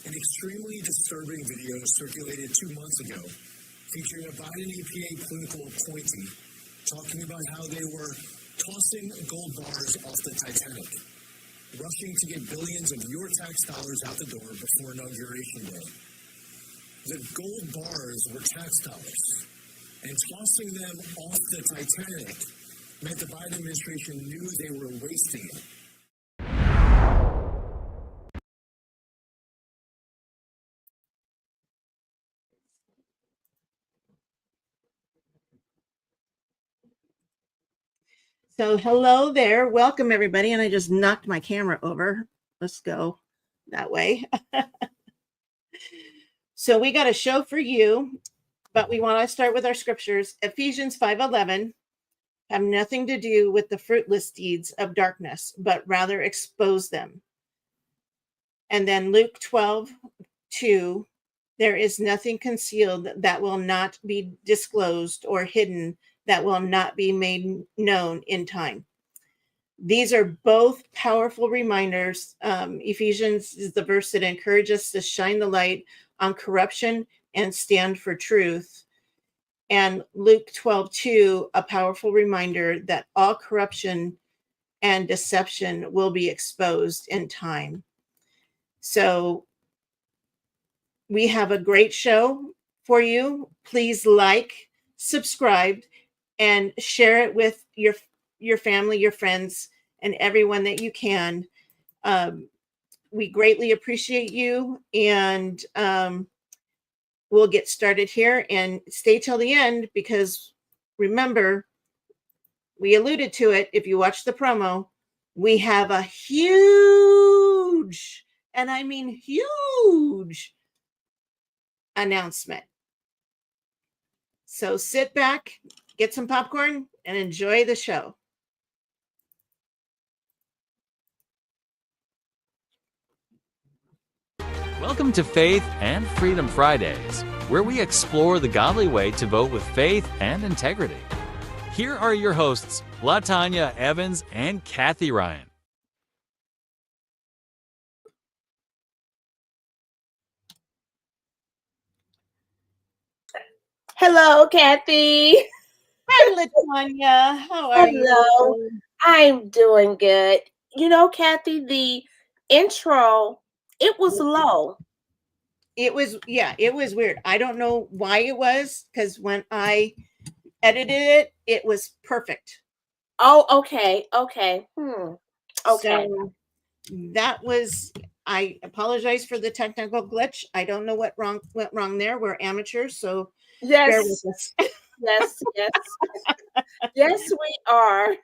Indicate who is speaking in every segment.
Speaker 1: An extremely disturbing video circulated 2 months ago featuring a Biden EPA political appointee talking about how they were tossing gold bars off the Titanic, rushing to get billions of your tax dollars out the door before Inauguration Day. The gold bars were tax dollars, and tossing them off the Titanic meant the Biden administration knew they were wasting it.
Speaker 2: So hello there. Welcome, everybody. And I just knocked my camera over. Let's go that way. So we got a show for you, but we want to start with our scriptures. Ephesians 5:11 have nothing to do with the fruitless deeds of darkness, but rather expose them. And then Luke 12:2, there is nothing concealed that will not be disclosed or hidden that will not be made known in time. These are both powerful reminders. Ephesians is the verse that encourages us to shine the light on corruption and stand for truth. And Luke 12:2, a powerful reminder that all corruption and deception will be exposed in time. So we have a great show for you. Please like, subscribe, and share it with your family, your friends, and everyone that you can. We greatly appreciate you, and we'll get started here. And stay till the end, because remember, we alluded to it. If you watch the promo, we have a huge, and I mean huge, announcement. So sit back, get some popcorn, and enjoy the show.
Speaker 3: Welcome to Faith and Freedom Fridays, where we explore the godly way to vote with faith and integrity. Here are your hosts, LaTanya Evans and Kathy Ryan.
Speaker 4: Hello, Kathy.
Speaker 2: Hi, LaTanya. How are you?
Speaker 4: Hello. I'm doing good. You know, Kathy, the intro, it was low.
Speaker 2: It was weird. I don't know why it was, because when I edited it, it was perfect.
Speaker 4: Oh, okay. Okay. Okay.
Speaker 2: So that was, I apologize for the technical glitch. I don't know what went wrong there. We're amateurs, so bear with
Speaker 4: Yes.
Speaker 2: us.
Speaker 4: Yes. Yes. Yes, we are.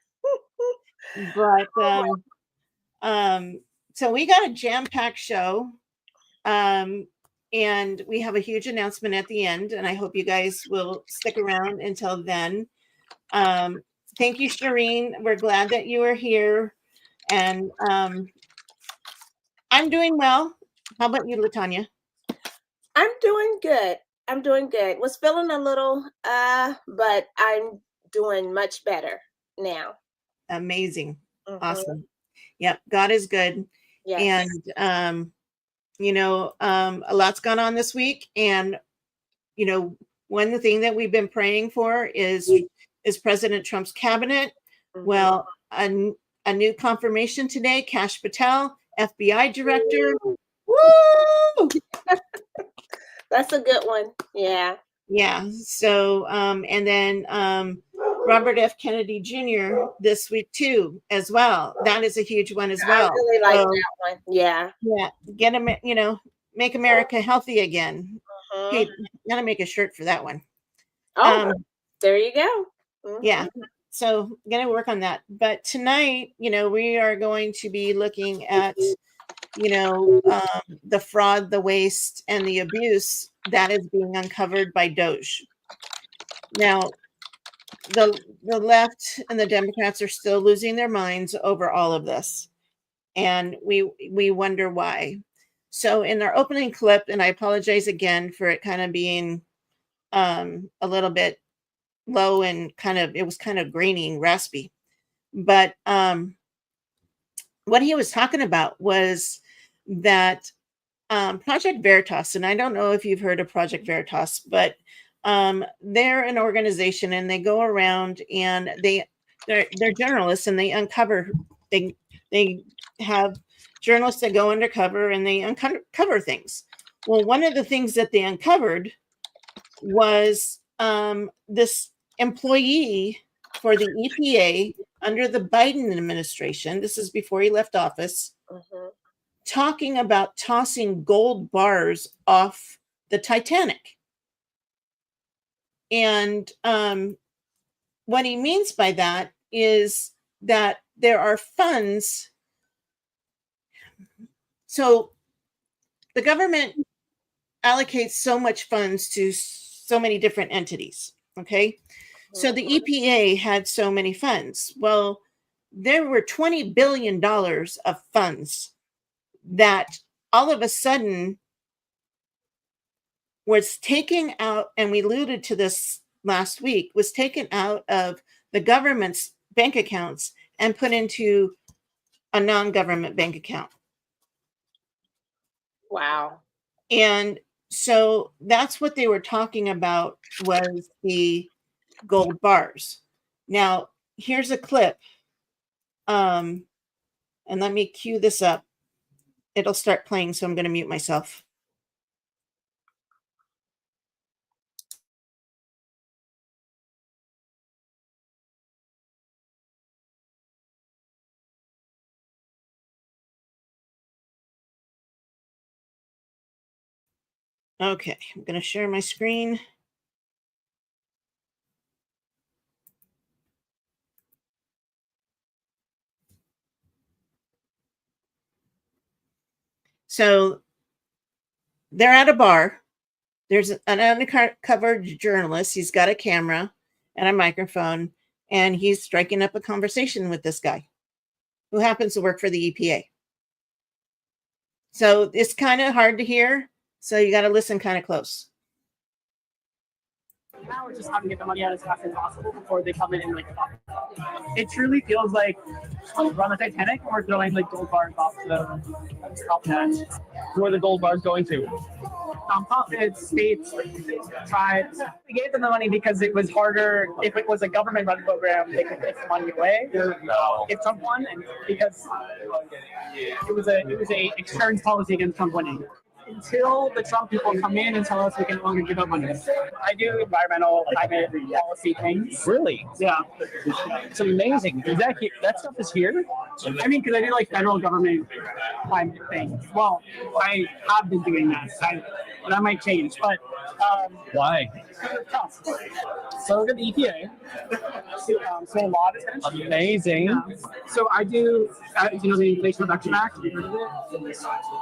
Speaker 2: But so we got a jam-packed show. And we have a huge announcement at the end, and I hope you guys will stick around until then. Thank you, Shireen. We're glad that you are here. And I'm doing well. How about you, LaTanya?
Speaker 4: I'm doing good. Was feeling a little, but I'm doing much better now.
Speaker 2: Amazing. Mm-hmm. Awesome. Yep. God is good.
Speaker 4: Yes.
Speaker 2: And, a lot's gone on this week. And, one thing that we've been praying for is President Trump's cabinet. Mm-hmm. Well, a new confirmation today, Kash Patel, FBI director. Woo!
Speaker 4: That's a good one. Yeah.
Speaker 2: Yeah. So, and then Robert F. Kennedy Jr. this week too, as well. That is a huge one as well.
Speaker 4: I really like that one. Yeah.
Speaker 2: Yeah. Get him, make America healthy again. Mm-hmm. Hey, gotta make a shirt for that one.
Speaker 4: Oh, there you go.
Speaker 2: Mm-hmm. Yeah. So gonna work on that. But tonight, we are going to be looking at, the fraud, the waste, and the abuse that is being uncovered by Doge. Now, the left and the Democrats are still losing their minds over all of this, and we wonder why. So in our opening clip, and I apologize again for it kind of being a little bit low and it was kind of grainy and raspy, but what he was talking about was that Project Veritas, and I don't know if you've heard of Project Veritas, but they're an organization and they go around and they're journalists and they they have journalists that go undercover and they uncover things. Well, one of the things that they uncovered was this employee for the EPA under the Biden administration. This is before he left office.
Speaker 4: Mm-hmm.
Speaker 2: Talking about tossing gold bars off the Titanic. And what he means by that is that there are funds. So the government allocates so much funds to so many different entities. Okay. So the EPA had so many funds. Well, there were $20 billion of funds that all of a sudden was taken out, and we alluded to this last week, was taken out of the government's bank accounts and put into a non-government bank account.
Speaker 4: Wow.
Speaker 2: And so that's what they were talking about, was the gold bars. Now, here's a clip. And let me cue this up. It'll start playing, so I'm going to mute myself. Okay, I'm going to share my screen. So they're at a bar. There's an undercover journalist. He's got a camera and a microphone, and he's striking up a conversation with this guy who happens to work for the EPA. So it's kind of hard to hear. So you got to listen kind of close.
Speaker 5: Now we're just having to get the money out as fast as possible before they come in and it truly feels like we're on the Titanic and we're throwing gold bars off the edge.
Speaker 6: Who are the gold bars going to?
Speaker 5: Nonprofits, states, tribes. We gave them the money because it was harder. If it was a government-run program, they could take the money away if Trump won, and because it was a insurance policy against Trump winning. Until the Trump people come in and tell us we can no longer give up money. I do environmental, climate, policy things.
Speaker 6: Really?
Speaker 5: Yeah.
Speaker 6: It's amazing. Is that stuff is here?
Speaker 5: I mean, because I do federal government climate things. Well, I have been doing that. That might change, but
Speaker 6: Why?
Speaker 5: so good the EPA. So a lot is going to change.
Speaker 6: Amazing.
Speaker 5: So I do, the Inflation Reduction Act. Have you heard of it?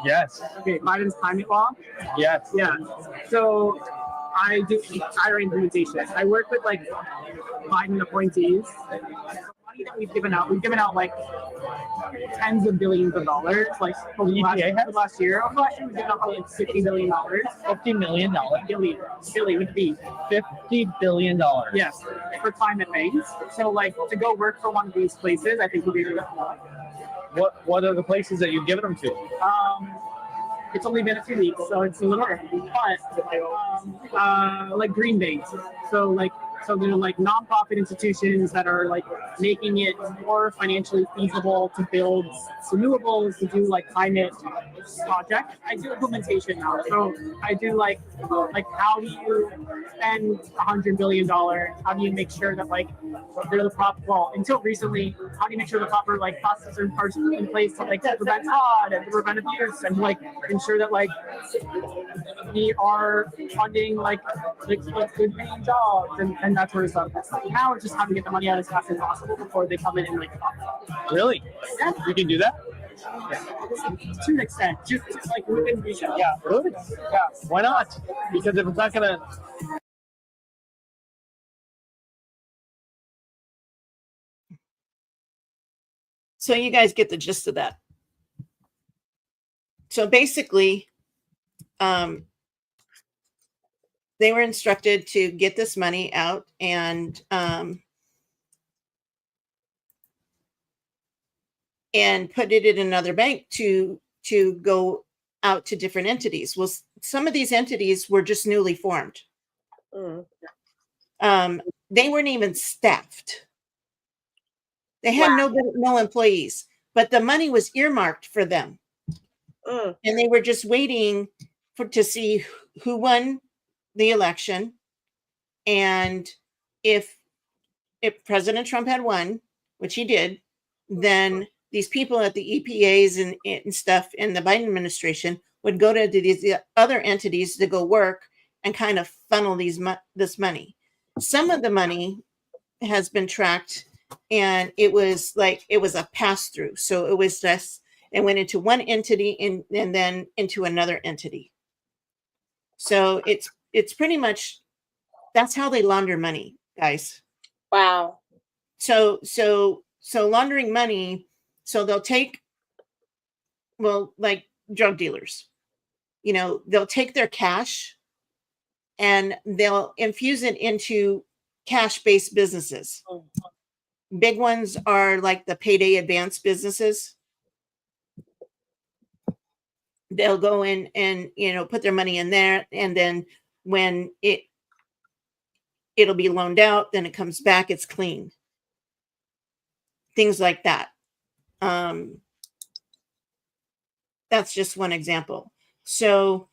Speaker 6: Yes.
Speaker 5: Okay, Biden's climate law.
Speaker 6: Yes.
Speaker 5: Yeah. So I do IRA implementation. I work with Biden appointees. The money that we've given out tens of billions of dollars. Over the last year, we've given out $60 billion.
Speaker 6: $50 million.
Speaker 5: Billion with B.
Speaker 6: $50 billion.
Speaker 5: Yes, for climate things. So to go work for one of these places, I think would be really cool.
Speaker 6: What are the places that you've given them to?
Speaker 5: It's only been a few weeks, so it's a little early. But green base. So they're nonprofit institutions that are making it more financially feasible to build renewables, to do climate projects. I do implementation now. So I do how do you spend $100 billion? How do you make sure that they're the proper, well, until recently, how do you make sure the proper processes are in place to prevent fraud and to prevent abuse and ensure that we are funding good paying jobs and that sort of stuff. Now we're just having to get the money out as fast as possible before they come in and
Speaker 6: Really?
Speaker 5: Yeah.
Speaker 6: You can do that?
Speaker 5: Yeah. To an extent, just within reason.
Speaker 6: Yeah. Good. Yeah. Why not? Because if it's not gonna.
Speaker 2: So you guys get the gist of that. So basically, they were instructed to get this money out and put it in another bank to go out to different entities. Well, some of these entities were just newly formed. They weren't even staffed. They had no employees, but the money was earmarked for them. And they were just waiting to see who won the election. And if President Trump had won, which he did, then these people at the EPAs and stuff in the Biden administration would go to these other entities to go work and kind of funnel this money. Some of the money has been tracked, and it was a pass through. So it was just, it went into one entity and then into another entity. So it's pretty much, that's how they launder money, guys.
Speaker 4: Wow.
Speaker 2: So laundering money, so they'll take, well, like drug dealers, they'll take their cash and they'll infuse it into cash-based businesses. Big ones are like the payday advance businesses. They'll go in and, put their money in there. And then when it'll be loaned out, then it comes back, it's clean. Things like that. That's just one example. So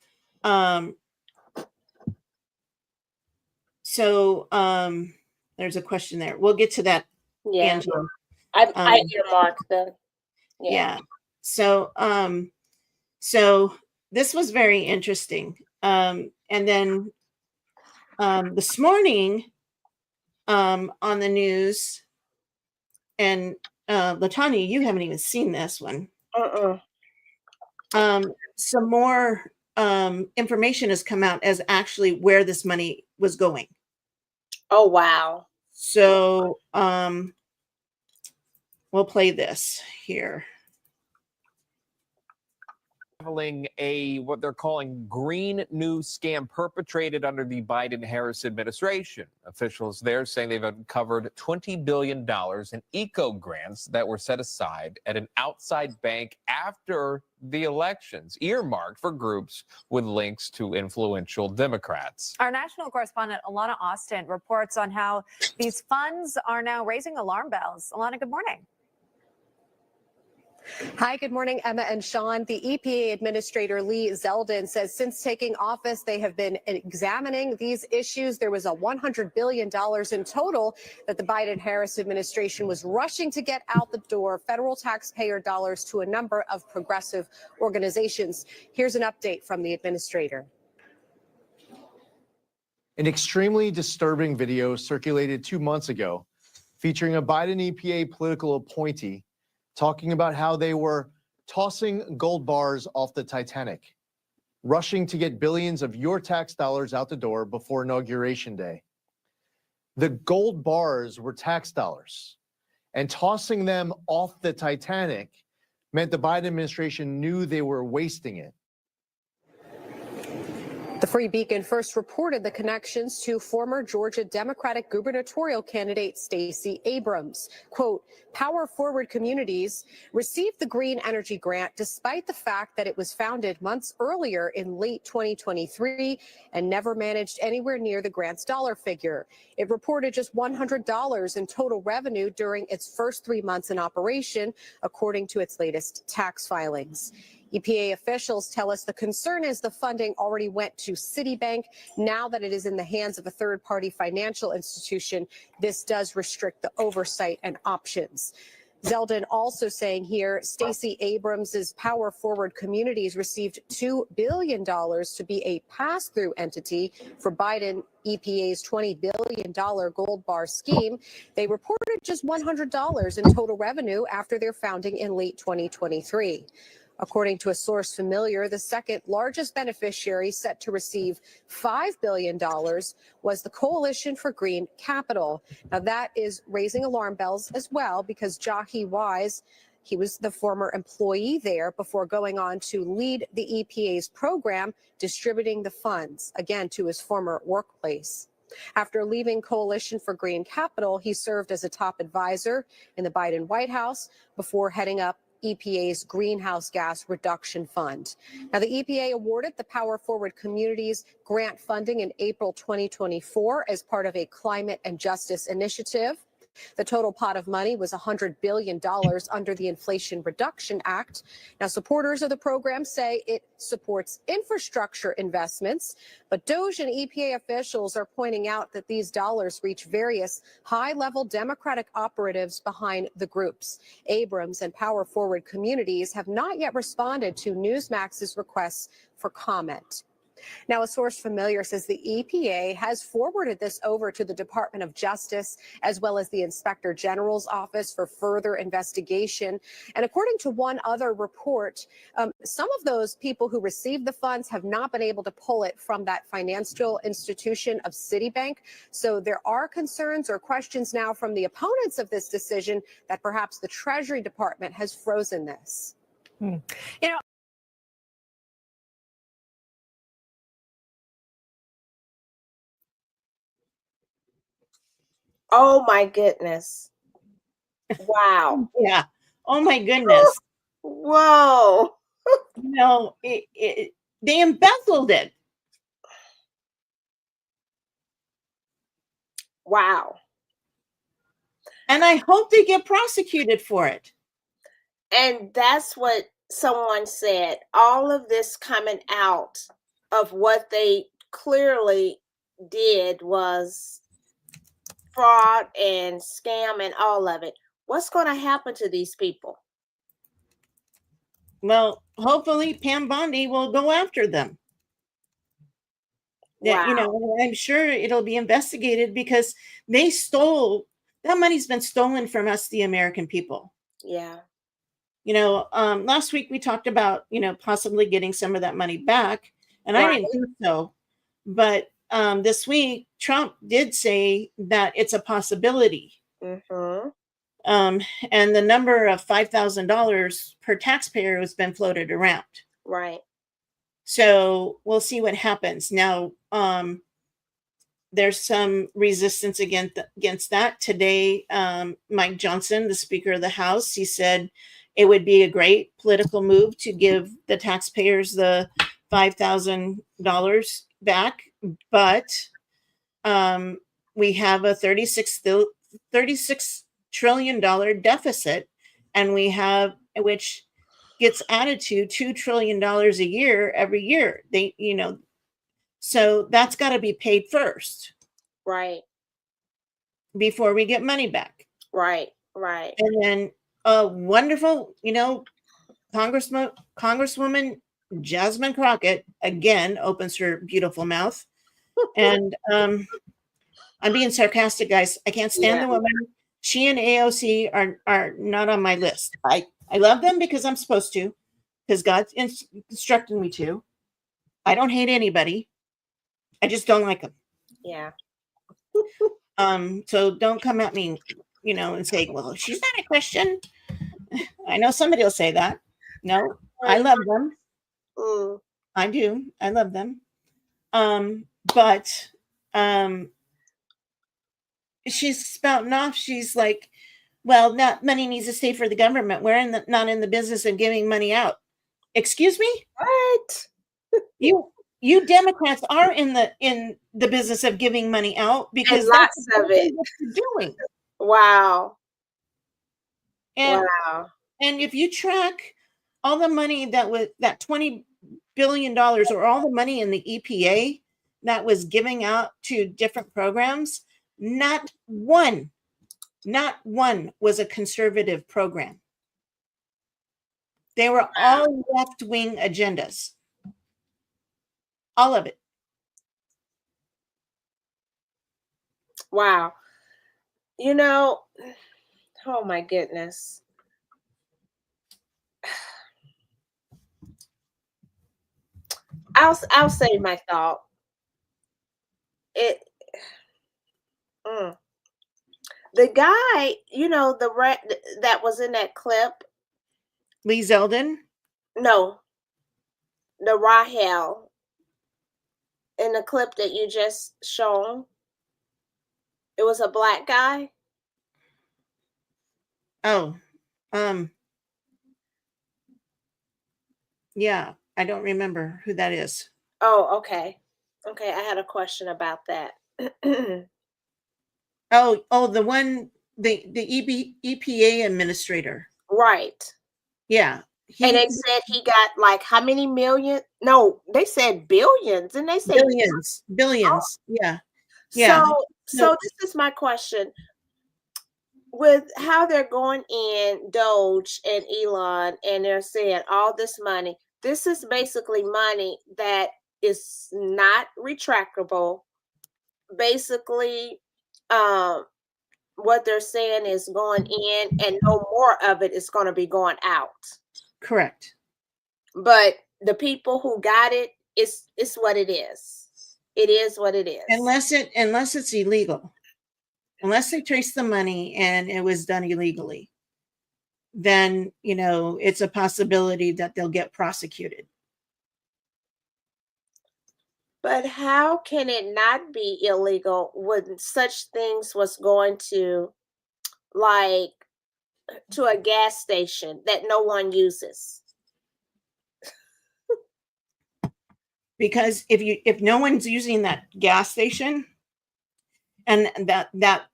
Speaker 2: there's a question there. We'll get to that.
Speaker 4: Yeah.
Speaker 2: Angela.
Speaker 4: I earmarked them.
Speaker 2: Yeah. So this was very interesting. And then this morning on the news, and Latanya, you haven't even seen this one. Some more information has come out as actually where this money was going.
Speaker 4: Oh, wow.
Speaker 2: So we'll play this here.
Speaker 7: Traveling what they're calling green news scam perpetrated under the Biden-Harris administration. Officials there saying they've uncovered $20 billion in eco grants that were set aside at an outside bank after the elections, earmarked for groups with links to influential Democrats.
Speaker 8: Our national correspondent, Alana Austin, reports on how these funds are now raising alarm bells. Alana, good morning.
Speaker 9: Hi, good morning, Emma and Sean. The EPA Administrator Lee Zeldin says since taking office, they have been examining these issues. There was a $100 billion in total that the Biden-Harris administration was rushing to get out the door, federal taxpayer dollars to a number of progressive organizations. Here's an update from the administrator.
Speaker 6: An extremely disturbing video circulated 2 months ago featuring a Biden EPA political appointee talking about how they were tossing gold bars off the Titanic, rushing to get billions of your tax dollars out the door before Inauguration Day. The gold bars were tax dollars, and tossing them off the Titanic meant the Biden administration knew they were wasting it.
Speaker 9: The Free Beacon first reported the connections to former Georgia Democratic gubernatorial candidate Stacey Abrams. Quote, Power Forward Communities received the green energy grant despite the fact that it was founded months earlier in late 2023 and never managed anywhere near the grant's dollar figure. It reported just $100 in total revenue during its first 3 months in operation, according to its latest tax filings. EPA officials tell us the concern is the funding already went to Citibank. Now that it is in the hands of a third-party financial institution, this does restrict the oversight and options. Zeldin also saying here, Stacey Abrams' Power Forward Communities received $2 billion to be a pass-through entity for Biden EPA's $20 billion gold bar scheme. They reported just $100 in total revenue after their founding in late 2023. According to a source familiar, the second largest beneficiary set to receive $5 billion was the Coalition for Green Capital. Now that is raising alarm bells as well because Jahi Wise, he was the former employee there before going on to lead the EPA's program distributing the funds, again, to his former workplace. After leaving Coalition for Green Capital, he served as a top advisor in the Biden White House before heading up EPA's Greenhouse Gas Reduction Fund. Now, the EPA awarded the Power Forward Communities grant funding in April 2024 as part of a climate and justice initiative. The total pot of money was $100 billion under the Inflation Reduction Act. Now, supporters of the program say it supports infrastructure investments, but DOJ and EPA officials are pointing out that these dollars reach various high-level Democratic operatives behind the groups. Abrams and Power Forward Communities have not yet responded to Newsmax's requests for comment. Now, a source familiar says the EPA has forwarded this over to the Department of Justice as well as the Inspector General's office for further investigation. And according to one other report, some of those people who received the funds have not been able to pull it from that financial institution of Citibank. So there are concerns or questions now from the opponents of this decision that perhaps the Treasury Department has frozen this.
Speaker 8: You know,
Speaker 4: Oh my goodness. Wow.
Speaker 2: Yeah. Oh my goodness.
Speaker 4: Whoa.
Speaker 2: No, they embezzled it.
Speaker 4: Wow.
Speaker 2: And I hope they get prosecuted for it.
Speaker 4: And that's what someone said. All of this coming out of what they clearly did was fraud and scam and all of it. What's going to happen to these people?
Speaker 2: Well, hopefully Pam Bondi will go after them.
Speaker 4: Wow.
Speaker 2: Yeah, you know, I'm sure it'll be investigated because they stole, that money's been stolen from us, the American people.
Speaker 4: Yeah.
Speaker 2: You know, last week we talked about, you know, possibly getting some of that money back, and I didn't think so. But this week, Trump did say that it's a possibility.
Speaker 4: Mm-hmm.
Speaker 2: And the number of $5,000 per taxpayer has been floated around.
Speaker 4: Right.
Speaker 2: So we'll see what happens. Now, there's some resistance against that. Today, Mike Johnson, the Speaker of the House, he said it would be a great political move to give the taxpayers the $5,000 back, but we have a $36 trillion deficit, and we have, which gets added to $2 trillion a year every year. They, you know, so that's got to be paid first.
Speaker 4: Right.
Speaker 2: Before we get money back.
Speaker 4: Right. Right.
Speaker 2: And then a wonderful, you know, Congresswoman Jasmine Crockett again opens her beautiful mouth. And I'm being sarcastic, guys. I can't stand the woman. She and AOC are not on my list. I love them because I'm supposed to, because God's instructing me to. I don't hate anybody. I just don't like them.
Speaker 4: Yeah.
Speaker 2: So don't come at me, you know, and say, well, she's not a Christian. I know somebody will say that. No, I love them.
Speaker 4: Mm.
Speaker 2: I do. I love them. But she's spouting off. She's like, well, not money needs to stay for the government. We're not in the business of giving money out. Excuse me?
Speaker 4: What?
Speaker 2: You Democrats are in the business of giving money out because
Speaker 4: and
Speaker 2: that's
Speaker 4: lots of it.
Speaker 2: what you're doing.
Speaker 4: Wow.
Speaker 2: And,
Speaker 4: wow.
Speaker 2: And if you track all the money that $20 billion or all the money in the EPA that was giving out to different programs, not one was a conservative program. They were all left-wing agendas. All of it.
Speaker 4: Wow. You know, oh my goodness. I'll say my thought. The guy, you know, that was in that clip.
Speaker 2: Lee Zeldin?
Speaker 4: No. The Rahel in the clip that you just shown. It was a black guy.
Speaker 2: Oh, Yeah, I don't remember who that is.
Speaker 4: Oh, okay. Okay, I had a question about that.
Speaker 2: Oh, the one, the EPA administrator.
Speaker 4: Right.
Speaker 2: Yeah,
Speaker 4: And
Speaker 2: he
Speaker 4: they said he got like how many million? No, they said billions. And they say
Speaker 2: billions. Yeah, yeah.
Speaker 4: so this is my question. With how they're going in Doge and Elon and they're saying all this money, this is basically money that is not retractable. Basically, um, what they're saying is going in and no more of it is going to be going out.
Speaker 2: Correct.
Speaker 4: But the people who got it, it's what it is. It is what it is.
Speaker 2: Unless it's illegal. Unless they trace the money and it was done illegally, then, it's a possibility that they'll get prosecuted.
Speaker 4: But how can it not be illegal when such things was going to, like, to a gas station that no one uses?
Speaker 2: Because if no one's using that gas station, and that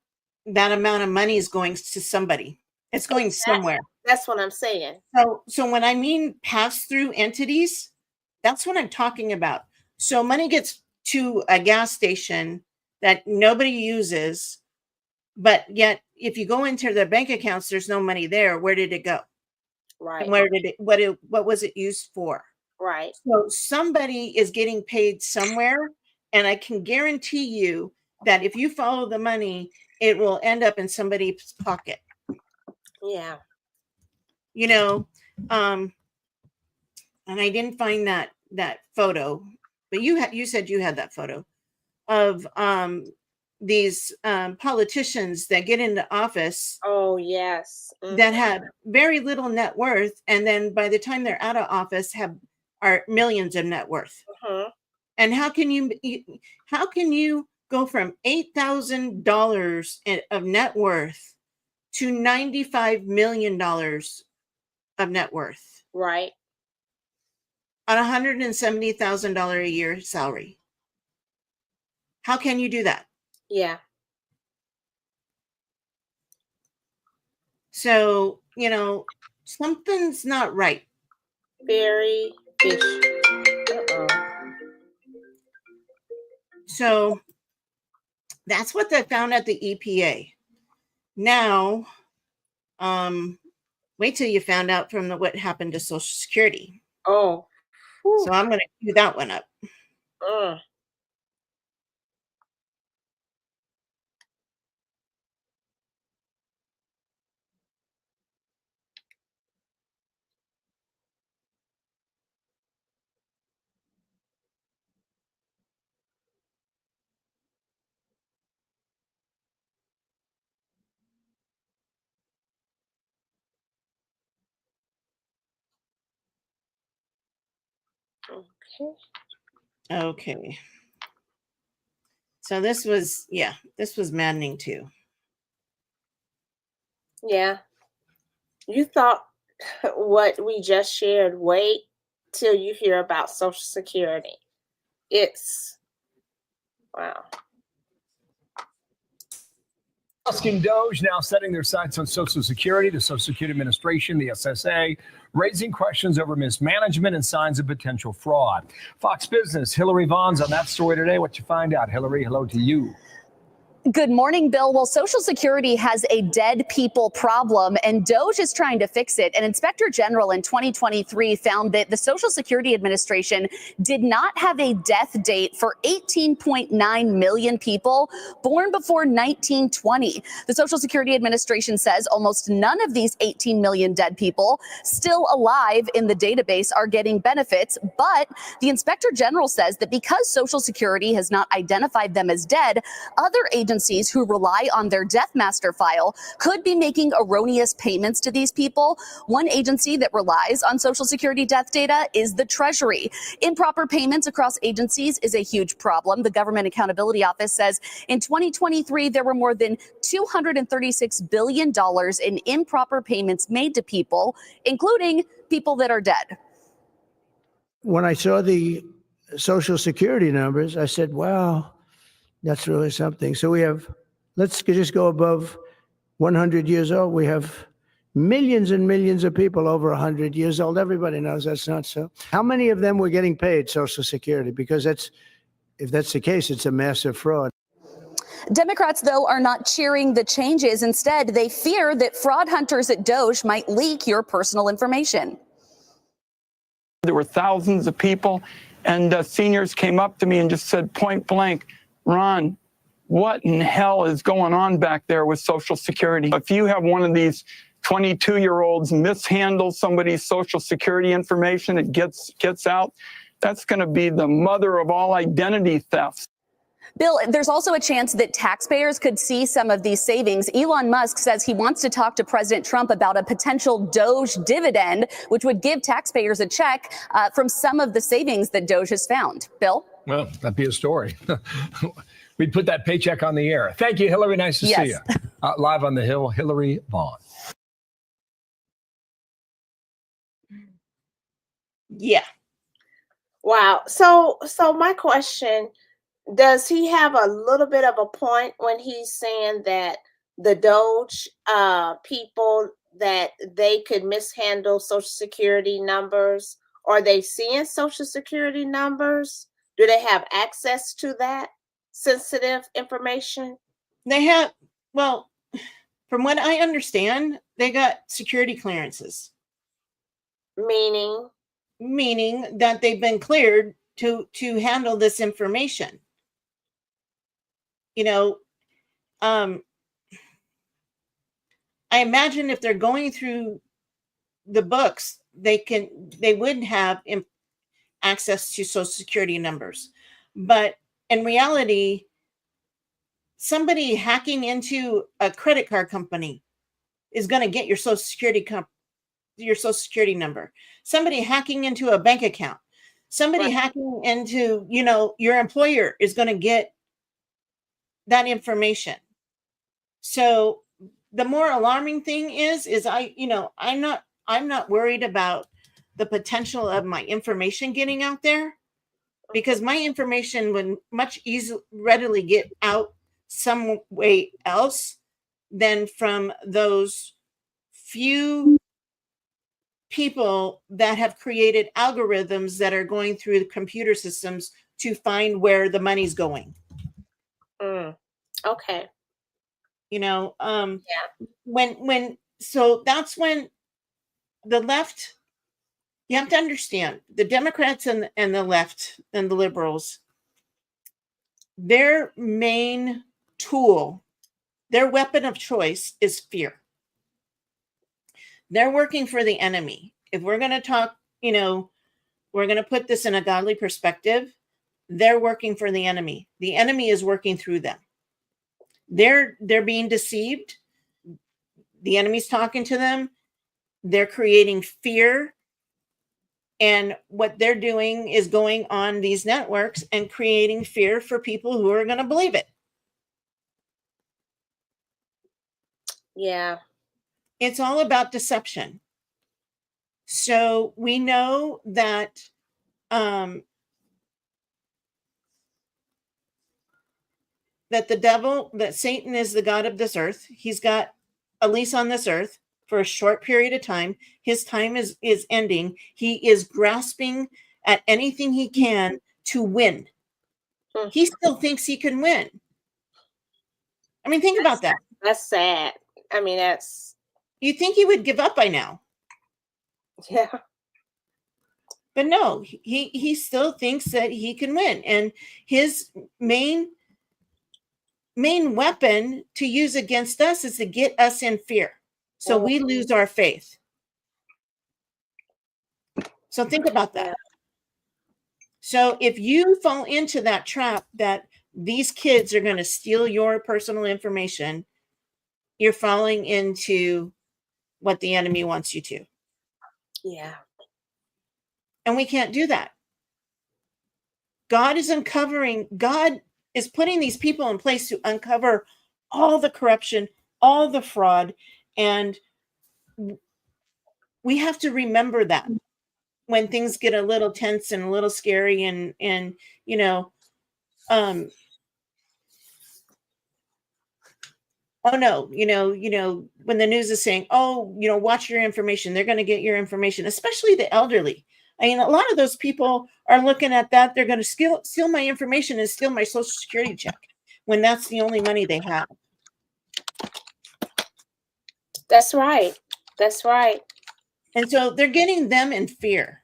Speaker 2: amount of money is going to somebody, it's going somewhere.
Speaker 4: That's what I'm saying.
Speaker 2: So when I mean pass-through entities, that's what I'm talking about. So money gets to a gas station that nobody uses, but yet if you go into their bank accounts, there's no money there. Where did it go?
Speaker 4: Right.
Speaker 2: And what was it used for?
Speaker 4: Right.
Speaker 2: So somebody is getting paid somewhere, and I can guarantee you that if you follow the money, it will end up in somebody's pocket.
Speaker 4: Yeah.
Speaker 2: And I didn't find that photo, but you said you had that photo of these politicians that get into office.
Speaker 4: Oh, yes. Mm-hmm.
Speaker 2: That have very little net worth, and then by the time they're out of office are millions of net worth.
Speaker 4: Mm-hmm.
Speaker 2: And how can you go from $8,000 of net worth to $95 million of net worth?
Speaker 4: Right.
Speaker 2: On $170,000 a year salary. How can you do that?
Speaker 4: Yeah.
Speaker 2: So, something's not right.
Speaker 4: Very fishy.
Speaker 2: So that's what they found at the EPA. Now, wait till you found out from what happened to Social Security.
Speaker 4: Oh.
Speaker 2: Whew. So I'm going to cue that one up. Okay. So this was maddening too.
Speaker 4: Yeah. You thought what we just shared, wait till you hear about Social Security. It's wow.
Speaker 10: Asking Doge now setting their sights on Social Security, the Social Security Administration, the SSA, raising questions over mismanagement and signs of potential fraud. Fox Business, Hillary Vaughn's on that story today. What you find out, Hillary? Hello to you.
Speaker 11: Good morning, Bill. Well, Social Security has a dead people problem, and Doge is trying to fix it. An inspector general in 2023 found that the Social Security Administration did not have a death date for 18.9 million people born before 1920. The Social Security Administration says almost none of these 18 million dead people still alive in the database are getting benefits. But the inspector general says that because Social Security has not identified them as dead, other agencies who rely on their death master file could be making erroneous payments to these people. One agency that relies on Social Security death data is the Treasury. Improper payments across agencies is a huge problem. The Government Accountability Office says in 2023, there were more than $236 billion in improper payments made to people, including people that are dead.
Speaker 12: when I saw the Social Security numbers, I said, wow, that's really something. So we have, let's just go above 100 years old. We have millions and millions of people over 100 years old. Everybody knows that's not so. How many of them were getting paid Social Security? Because if that's the case, it's a massive fraud.
Speaker 11: Democrats, though, are not cheering the changes. Instead, they fear that fraud hunters at Doge might leak your personal information.
Speaker 13: There were thousands of people, and seniors came up to me and just said point blank, Ron, what in hell is going on back there with Social Security? If you have one of these 22-year-olds mishandle somebody's Social Security information, it gets out, that's going to be the mother of all identity thefts.
Speaker 11: Bill, there's also a chance that taxpayers could see some of these savings. Elon Musk says he wants to talk to President Trump about a potential Doge dividend, which would give taxpayers a check from some of the savings that Doge has found. Bill?
Speaker 10: Well, that'd be a story. We'd put that paycheck on the air. Thank you, Hillary. Nice to see you. Live on the Hill, Hillary Vaughn.
Speaker 2: Yeah.
Speaker 4: Wow. So my question, does he have a little bit of a point when he's saying that the Doge people, that they could mishandle Social Security numbers? Are they seeing Social Security numbers? Do they have access to that sensitive information?
Speaker 2: They have, well, from what I understand, they got security clearances. Meaning that they've been cleared to handle this information. You know, I imagine if they're going through the books, they would have access to Social Security numbers. But in reality, somebody hacking into a credit card company is going to get your Social Security number. Somebody hacking into a bank account, somebody hacking into, your employer is going to get that information. So the more alarming thing is I'm not worried about the potential of my information getting out there, because my information would much readily get out some way else than from those few people that have created algorithms that are going through the computer systems to find where the money's going.
Speaker 4: Okay.
Speaker 2: So that's when the left, you have to understand, the Democrats and the left and the liberals, their main tool, their weapon of choice is fear. They're working for the enemy. If we're going to talk, we're going to put this in a godly perspective, they're working for the enemy. The enemy is working through them. They're being deceived. The enemy's talking to them. They're creating fear. And what they're doing is going on these networks and creating fear for people who are going to believe it.
Speaker 4: Yeah.
Speaker 2: It's all about deception. So we know that that Satan is the god of this earth. He's got a lease on this earth for a short period of time. His time is ending. He is grasping at anything he can to win. He still thinks he can win. I mean, think about that.
Speaker 4: That's sad. I mean,
Speaker 2: you think he would give up by now.
Speaker 4: Yeah.
Speaker 2: But no, he still thinks that he can win. And his main weapon to use against us is to get us in fear. So we lose our faith. So think about that. So if you fall into that trap that these kids are going to steal your personal information, you're falling into what the enemy wants you to.
Speaker 4: Yeah.
Speaker 2: And we can't do that. God is putting these people in place to uncover all the corruption, all the fraud. And we have to remember that. when things get a little tense and a little scary and you know, oh no, when the news is saying, oh, watch your information, they're going to get your information, especially the elderly. I mean, a lot of those people are looking at that. They're going to steal my information and steal my Social Security check when that's the only money they have.
Speaker 4: That's right. That's right.
Speaker 2: And so they're getting them in fear.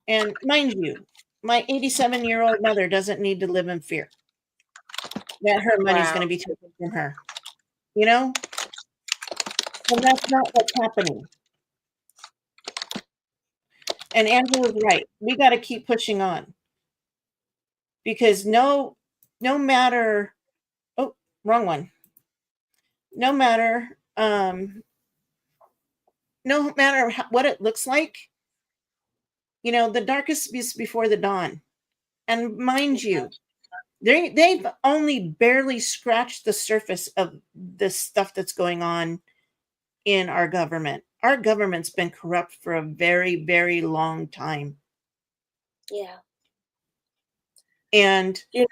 Speaker 2: And mind you, my 87-year-old mother doesn't need to live in fear that her money's going to be taken from her. And that's not what's happening. And Angela's right. We got to keep pushing on. Because no matter, oh, wrong one. No matter what it looks like, the darkest is before the dawn. And mind you, they've only barely scratched the surface of the stuff that's going on in our government. Our government's been corrupt for a very, very long time.
Speaker 4: Yeah.
Speaker 2: And, you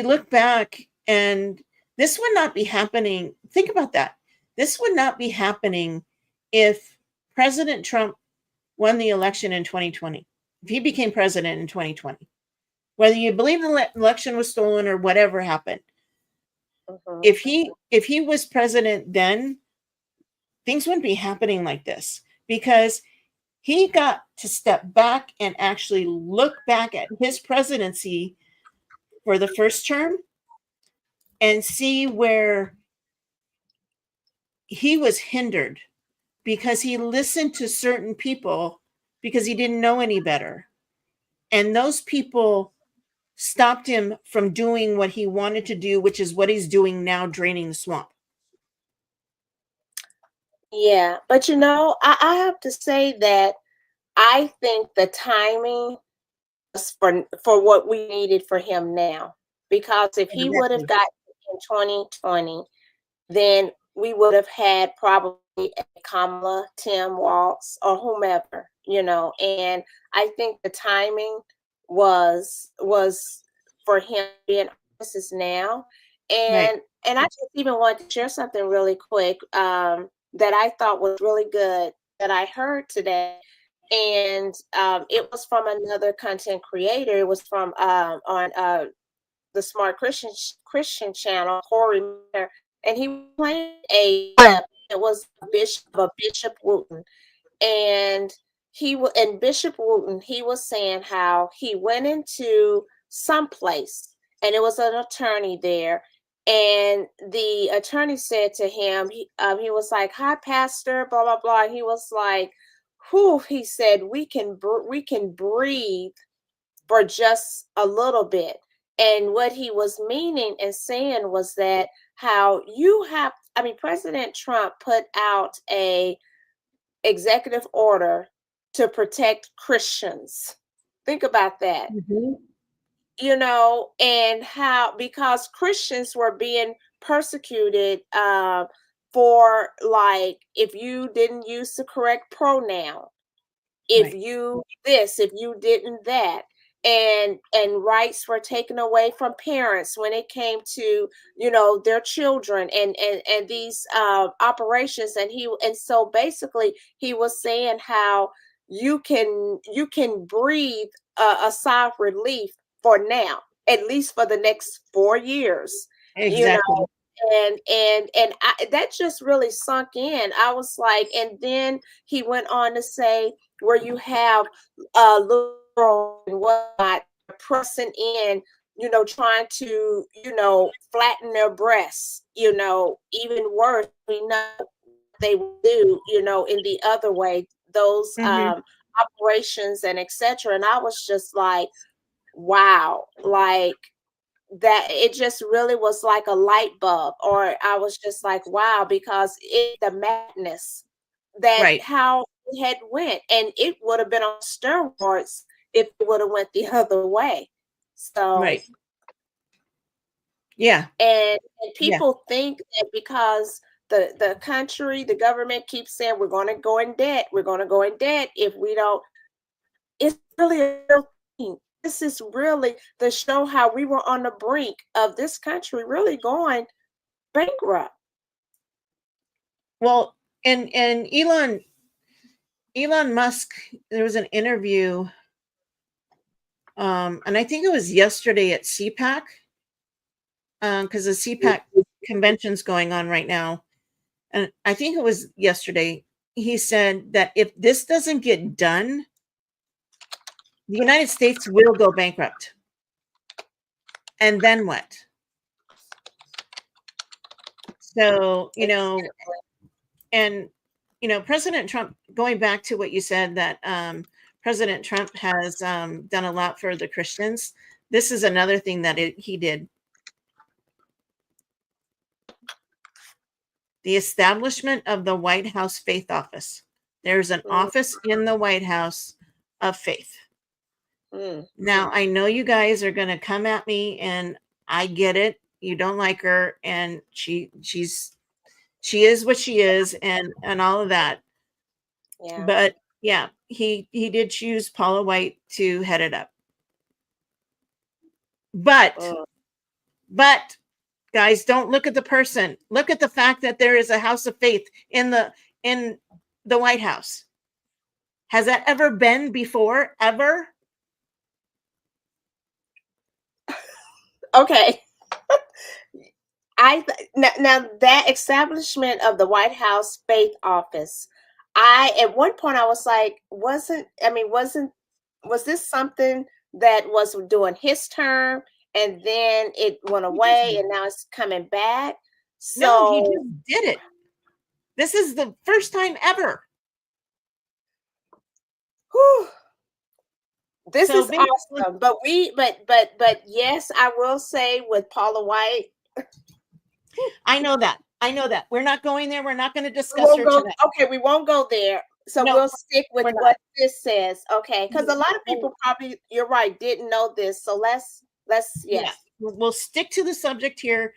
Speaker 2: look back and this would not be happening. Think about that. This would not be happening if President Trump won the election in 2020. If he became president in 2020, whether you believe the election was stolen or whatever happened, if he was president then, things wouldn't be happening like this, because he got to step back and actually look back at his presidency for the first term and see where he was hindered because he listened to certain people because he didn't know any better. And those people stopped him from doing what he wanted to do, which is what he's doing now, draining the swamp.
Speaker 4: Yeah, but I have to say that I think the timing was for what we needed for him now. Because if he would have gotten in 2020, then we would have had probably Kamala, Tim Walz, or whomever, and I think the timing was for him being honest now. And I just even want to share something really quick that I thought was really good that I heard today. And it was from another content creator. It was from on the Smart Christian channel, Corey Miller, and he played a clip. It was Bishop Wooten, and Bishop Wooten, he was saying how he went into some place, and it was an attorney there, and the attorney said to him, he was like, "Hi, Pastor," blah blah blah. And he was like, "Whew," he said, we can breathe for just a little bit." And what he was meaning and saying was that how President Trump put out a executive order to protect Christians. Think about that. And how, because Christians were being persecuted for, like, if you didn't use the correct pronoun, if you this, if you didn't that, and rights were taken away from parents when it came to their children and these operations. And so basically he was saying how you can breathe a sigh of relief for now, at least for the next 4 years.
Speaker 2: Exactly.
Speaker 4: And that just really sunk in. I was like, and then he went on to say, where you have liberal and whatnot pressing in, trying to, flatten their breasts, even worse, we know they do, in the other way, those operations and etc. And I was just like, wow, like that, it just really was like a light bulb, or I was just like, wow, because the madness that how it had went, and it would have been on steroids if it would have went the other way. So
Speaker 2: yeah,
Speaker 4: and people think that because the country, the government keeps saying we're going to go in debt. We're going to go in debt if we don't. It's really a real thing. This is really to show how we were on the brink of this country really going bankrupt.
Speaker 2: Well, and Elon Musk, there was an interview, and I think it was yesterday at CPAC, because the CPAC convention's going on right now, and I think it was yesterday. He said that if this doesn't get done, the United States will go bankrupt. And then what? So, and President Trump, going back to what you said, that President Trump has done a lot for the Christians. This is another thing that he did. The establishment of the White House Faith Office. There's an office in the White House of faith. Now, I know you guys are going to come at me, and I get it. You don't like her, and she is what she is, and all of that.
Speaker 4: Yeah.
Speaker 2: But yeah, he did choose Paula White to head it up. But guys, don't look at the person. Look at the fact that there is a house of faith in the White House. Has that ever been before? Ever?
Speaker 4: Okay. Now that establishment of the White House Faith Office, at one point I was like, was this something that was during his term and then it went away and now it's coming back? So
Speaker 2: no, he just did it. This is the first time ever.
Speaker 4: Whew. This is awesome. But yes, I will say with Paula White,
Speaker 2: I know that. We're not going there. We're not going to discuss her tonight.
Speaker 4: Okay, we won't go there. So we'll stick with what this says. Okay, because a lot of people probably, you're right, didn't know this. So let's yes.
Speaker 2: Yeah. We'll stick to the subject here.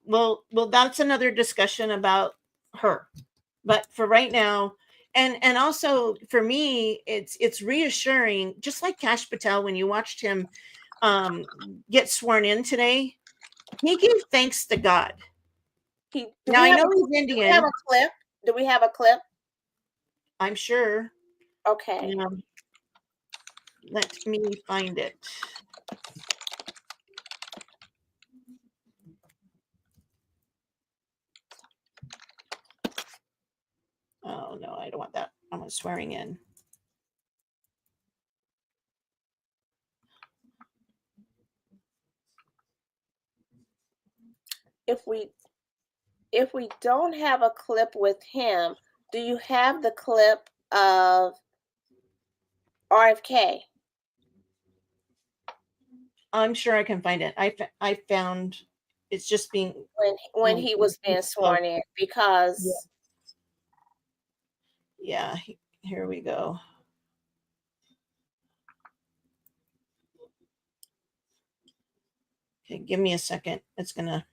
Speaker 2: Well, that's another discussion about her. But for right now, and also for me, it's reassuring, just like Kash Patel, when you watched him get sworn in today, he gave thanks to God. Now I know he's Indian.
Speaker 4: Do we have a clip? Do we have a clip?
Speaker 2: I'm sure.
Speaker 4: Okay.
Speaker 2: Let me find it. Oh no, I don't want that. I want swearing in.
Speaker 4: If we don't have a clip with him, do you have the clip of RFK?
Speaker 2: I'm sure I can find it. I found it's just being
Speaker 4: when he was being sworn in, because
Speaker 2: yeah, here we go. Okay, give me a second. It's gonna.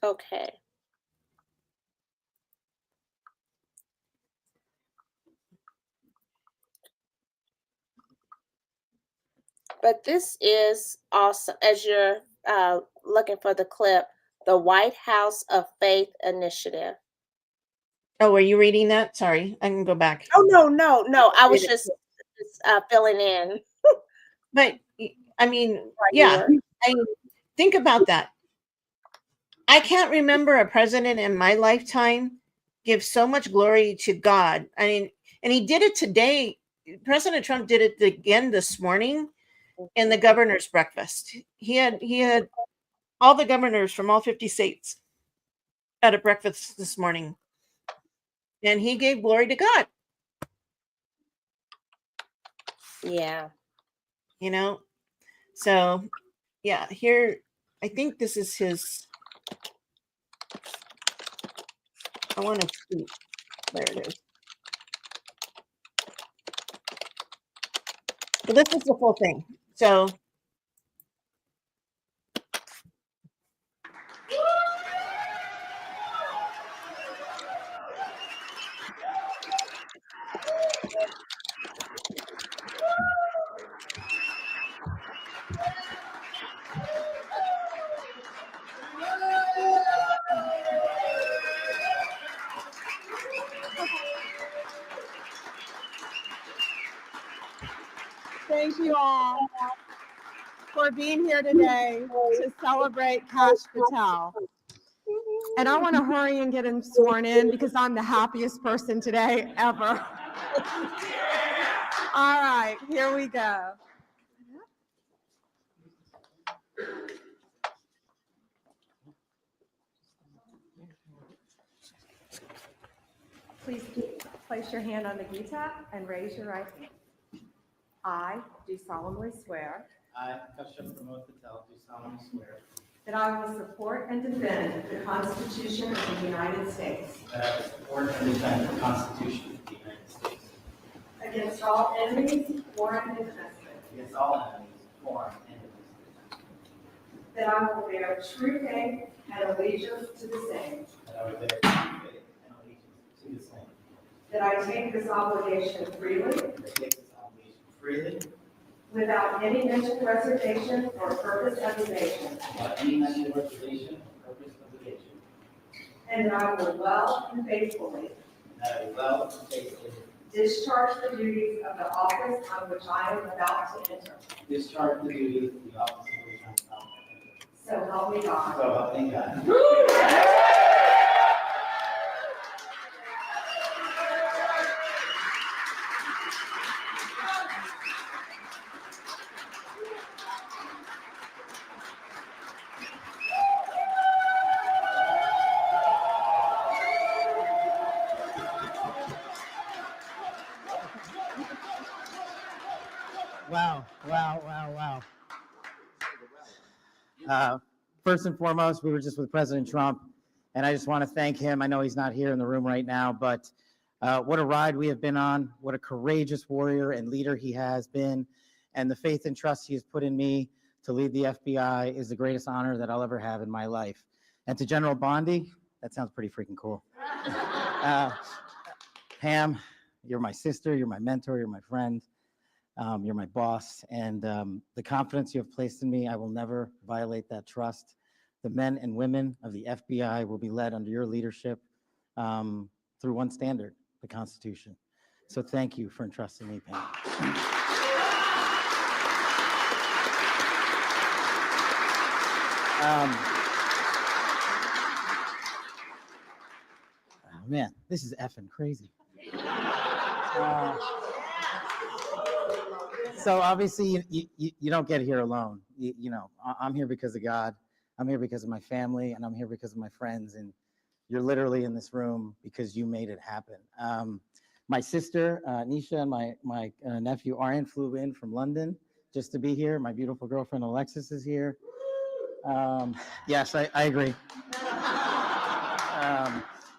Speaker 4: Okay. But this is awesome. As you're looking for the clip, the White House of Faith Initiative.
Speaker 2: Oh, are you reading that? Sorry, I can go back.
Speaker 4: Oh, no. I was just filling in.
Speaker 2: But I mean, yeah, I think about that. I can't remember a president in my lifetime give so much glory to God. I mean, and he did it today. President Trump did it again this morning in the governor's breakfast. He had all the governors from all 50 states at a breakfast this morning, and he gave glory to God.
Speaker 4: Yeah.
Speaker 2: So yeah, here, I think this is his. I want to see. There it is. So this is the full thing. So
Speaker 14: Thank you all for being here today to celebrate Kash Patel. And I want to hurry and get him sworn in because I'm the happiest person today ever. All right, here we go. Please place your hand on the Gita and raise your right hand. I do solemnly swear
Speaker 15: I, Kashyap Pramod Patel, do solemnly swear
Speaker 14: that I will support and defend the Constitution of the United States
Speaker 15: that I will support and defend the Constitution of the United States
Speaker 14: against all enemies, foreign and domestic,
Speaker 15: against all enemies, foreign and domestic,
Speaker 14: that I will bear true faith and allegiance to the same,
Speaker 15: that I will bear true faith and allegiance to the same,
Speaker 14: that I take this obligation freely,
Speaker 15: that I take this obligation freely,
Speaker 14: without any mental reservation or purpose of evasion,
Speaker 15: without any mental reservation or purpose of evasion,
Speaker 14: and that I will well and faithfully
Speaker 15: and that I will well and faithfully
Speaker 14: discharge the duties of the office on which I am about to enter.
Speaker 15: discharge the duties of the office of which I am about to enter.
Speaker 14: So help me God.
Speaker 15: So help me God.
Speaker 16: Wow. First and foremost, we were just with President Trump, and I just want to thank him. I know he's not here in the room right now, but what a ride we have been on. What a courageous warrior and leader he has been, and the faith and trust he has put in me to lead the FBI is the greatest honor that I'll ever have in my life. And to General Bondi, that sounds pretty freaking cool. Pam, you're my sister, you're my mentor, you're my friend. You're my boss, and the confidence you have placed in me, I will never violate that trust. The men and women of the FBI will be led under your leadership through one standard, the Constitution. So thank you for entrusting me, Pam. Oh man, this is effing crazy. So obviously you don't get here alone. You know, I'm here because of God. I'm here because of my family, and I'm here because of my friends. And you're literally in this room because you made it happen. My sister, Nisha, and my nephew, Aryan, flew in from London just to be here. My beautiful girlfriend, Alexis, is here. Yes, I agree.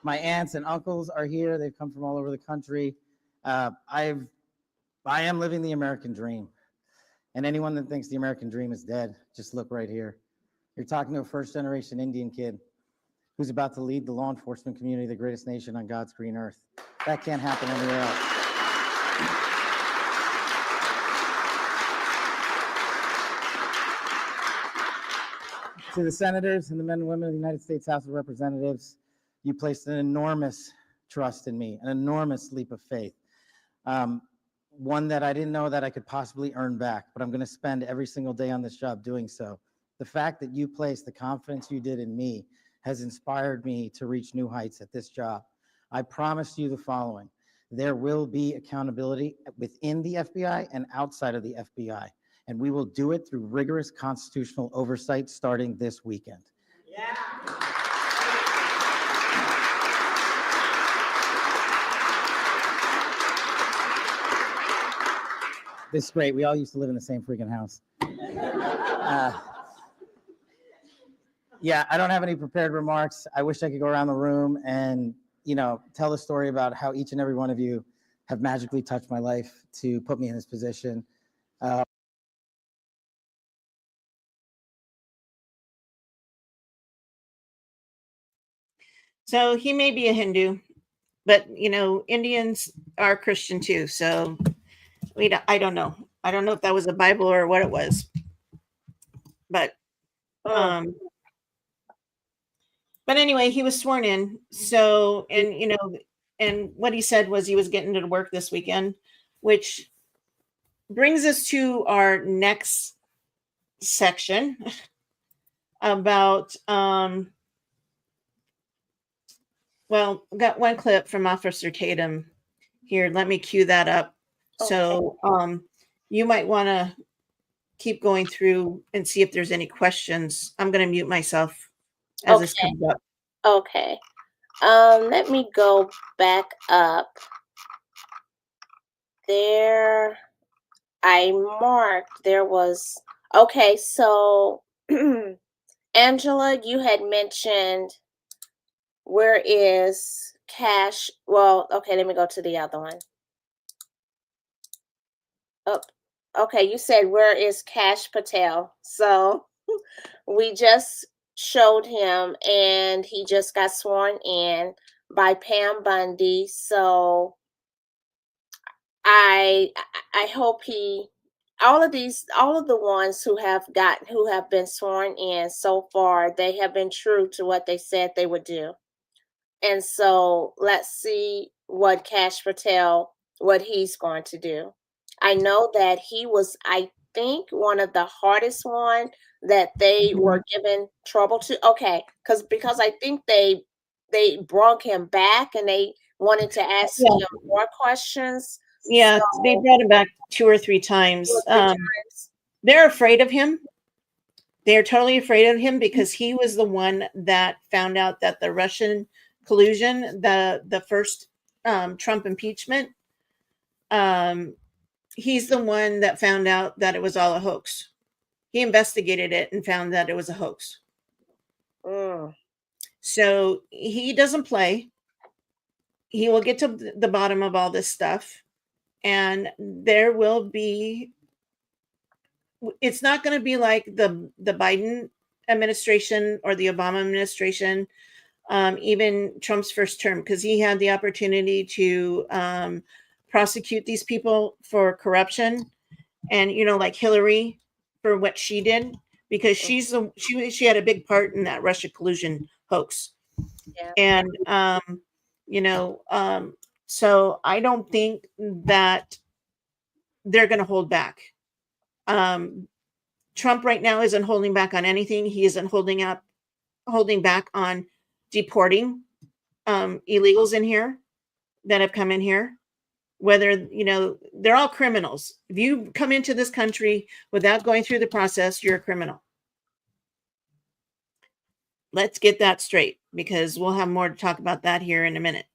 Speaker 16: My aunts and uncles are here. They've come from all over the country. I am living the American dream. And anyone that thinks the American dream is dead, just look right here. You're talking to a first-generation Indian kid who's about to lead the law enforcement community, the greatest nation on God's green earth. That can't happen anywhere else. To the senators and the men and women of the United States House of Representatives, you placed an enormous trust in me, an enormous leap of faith. One that I didn't know that I could possibly earn back, but I'm going to spend every single day on this job doing so. The fact that you placed the confidence you did in me has inspired me to reach new heights at this job. I promise you the following: there will be accountability within the FBI and outside of the FBI, and we will do it through rigorous constitutional oversight starting this weekend. Yeah. This is great. We all used to live in the same freaking house. Yeah, I don't have any prepared remarks. I wish I could go around the room and, tell the story about how each and every one of you have magically touched my life to put me in this position.
Speaker 2: So he may be a Hindu, but Indians are Christian too. So I don't know. I don't know if that was a Bible or what it was. But anyway, he was sworn in. So, and what he said was he was getting to work this weekend, which brings us to our next section about well, got one clip from Officer Tatum here. Let me cue that up. So you might want to keep going through and see if there's any questions. I'm going to mute myself as this comes up.
Speaker 4: Okay. Let me go back up. There, I marked, there was, okay, so Angela, you had mentioned where is cash? Well, okay, let me go to the other one. Oh, okay, you said where is Cash Patel? So we just showed him and he just got sworn in by Pam Bundy. So I hope all of the ones who have been sworn in so far, they have been true to what they said they would do. And so let's see what Cash Patel, what he's going to do. I know that he was, I think, one of the hardest one that they were given trouble to. Okay, because I think they brought him back and they wanted to ask him more questions.
Speaker 2: Yeah, they brought him back 2 or 3 times. They're afraid of him. They're totally afraid of him because he was the one that found out that the Russian collusion, the first Trump impeachment, he's the one that found out that it was all a hoax. He investigated it and found that it was a hoax. So he doesn't play. He will get to the bottom of all this stuff. And there will be, it's not going to be like the Biden administration or the Obama administration, even Trump's first term, because he had the opportunity to prosecute these people for corruption, and like Hillary for what she did, because she had a big part in that Russia collusion hoax. And so I don't think that they're going to hold back. Trump right now isn't holding back on anything. He isn't holding back on deporting illegals in here that have come in here. Whether, they're all criminals. If you come into this country without going through the process, you're a criminal. Let's get that straight, because we'll have more to talk about that here in a minute.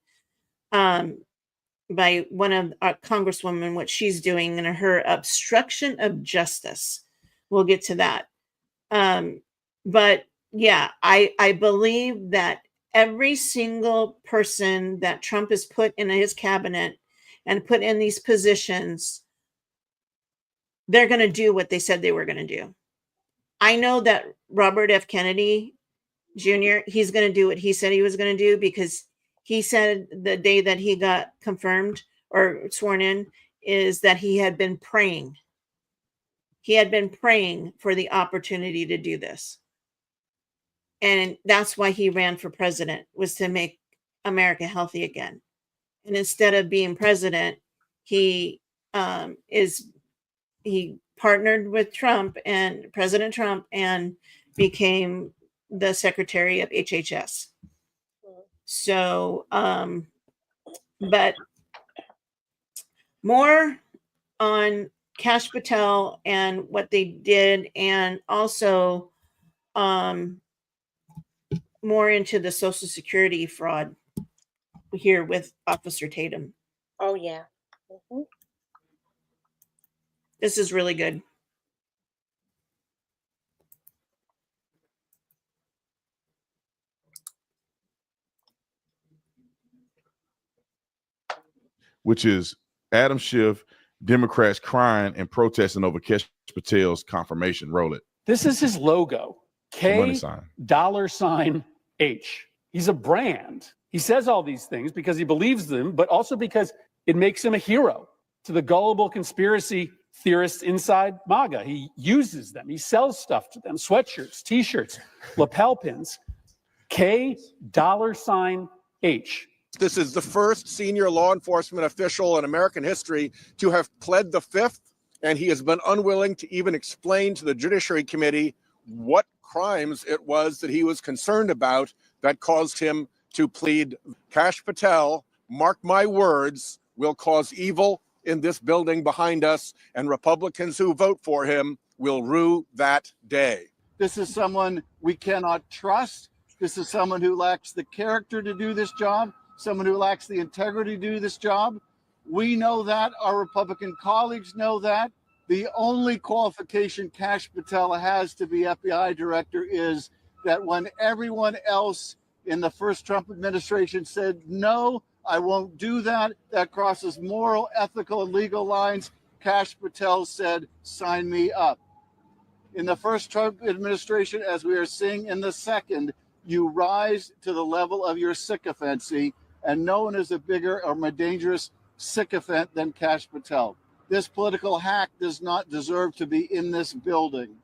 Speaker 2: By one of our congresswomen, what she's doing in her obstruction of justice. We'll get to that. But yeah, I believe that every single person that Trump has put in his cabinet and put in these positions, they're going to do what they said they were going to do. I know that Robert F. Kennedy Jr., he's going to do what he said he was going to do, because he said the day that he got confirmed or sworn in is that he had been praying. He had been praying for the opportunity to do this. And that's why he ran for president, was to make America healthy again. And instead of being president, he partnered with Trump and President Trump and became the secretary of HHS. So, but more on Cash Patel and what they did, and also more into the Social Security fraud here with Officer Tatum.
Speaker 4: Oh, yeah.
Speaker 2: This is really good.
Speaker 17: Which is Adam Schiff, Democrats crying and protesting over Cash Patel's confirmation. Roll it.
Speaker 18: This is his logo. K $H. He's a brand. He says all these things because he believes them, but also because it makes him a hero to the gullible conspiracy theorists inside MAGA. He uses them. He sells stuff to them, sweatshirts, T-shirts, lapel pins. K $H.
Speaker 19: This is the first senior law enforcement official in American history to have pled the Fifth and he has been unwilling to even explain to the Judiciary Committee what crimes it was that he was concerned about that caused him to plead. Kash Patel, mark my words, will cause evil in this building behind us, and Republicans who vote for him will rue that day.
Speaker 20: This is someone we cannot trust. This is someone who lacks the character to do this job, someone who lacks the integrity to do this job. We know that. Our Republican colleagues know that. The only qualification Kash Patel has to be FBI director is that when everyone else in the first Trump administration said, no, I won't do that, that crosses moral, ethical, and legal lines, Kash Patel said, sign me up. In the first Trump administration, as we are seeing in the second, you rise to the level of your sycophancy, and no one is a bigger or more dangerous sycophant than Kash Patel. This political hack does not deserve to be in this building.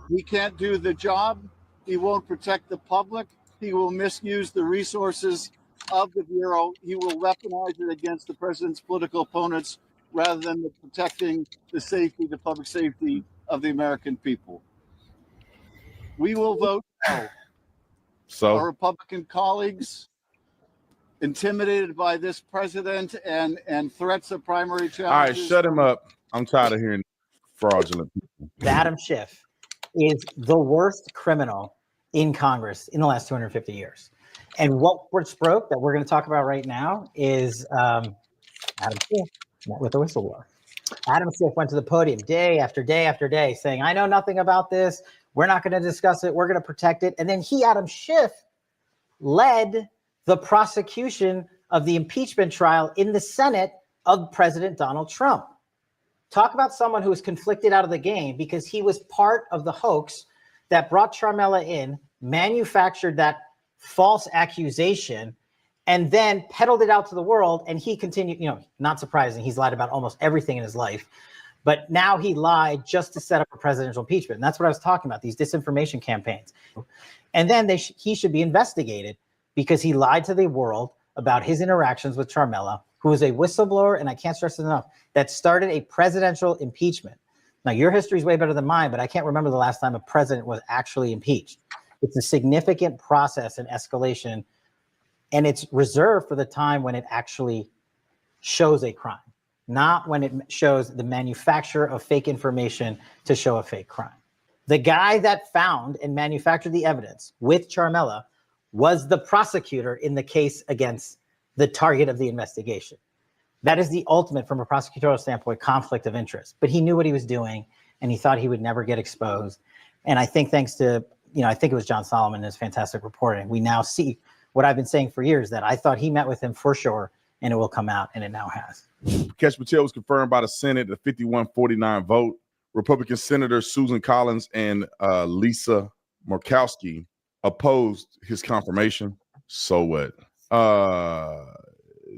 Speaker 20: He can't do the job. He won't protect the public. He will misuse the resources of the Bureau. He will weaponize it against the president's political opponents rather than protecting the safety, the public safety of the American people. We will vote no.
Speaker 17: So
Speaker 20: our Republican colleagues, intimidated by this president and threats of primary challenges.
Speaker 17: All right, shut him up. I'm tired of hearing fraudulent people.
Speaker 21: Adam Schiff is the worst criminal in Congress in the last 250 years. And what's broke that we're going to talk about right now is Adam Schiff met with a whistleblower. Adam Schiff went to the podium day after day after day saying, I know nothing about this. We're not going to discuss it. We're going to protect it. And then Adam Schiff, led the prosecution of the impeachment trial in the Senate of President Donald Trump. Talk about someone who was conflicted out of the game because he was part of the hoax that brought Charmella in, manufactured that false accusation, and then peddled it out to the world. And he continued, not surprising, he's lied about almost everything in his life. But now he lied just to set up a presidential impeachment. And that's what I was talking about, these disinformation campaigns. And then he should be investigated because he lied to the world about his interactions with Charmella, who is a whistleblower, and I can't stress it enough, that started a presidential impeachment. Now, your history is way better than mine, but I can't remember the last time a president was actually impeached. It's a significant process and escalation, and it's reserved for the time when it actually shows a crime, not when it shows the manufacture of fake information to show a fake crime. The guy that found and manufactured the evidence with Charmella was the prosecutor in the case against the target of the investigation. That is the ultimate, from a prosecutorial standpoint, conflict of interest. But he knew what he was doing, and he thought he would never get exposed. And I think thanks to, I think it was John Solomon and his fantastic reporting, we now see what I've been saying for years, that I thought he met with him for sure, and it will come out, and it now has.
Speaker 17: Kash Patel was confirmed by the Senate, a 51-49 vote. Republican Senators Susan Collins and Lisa Murkowski opposed his confirmation. So what?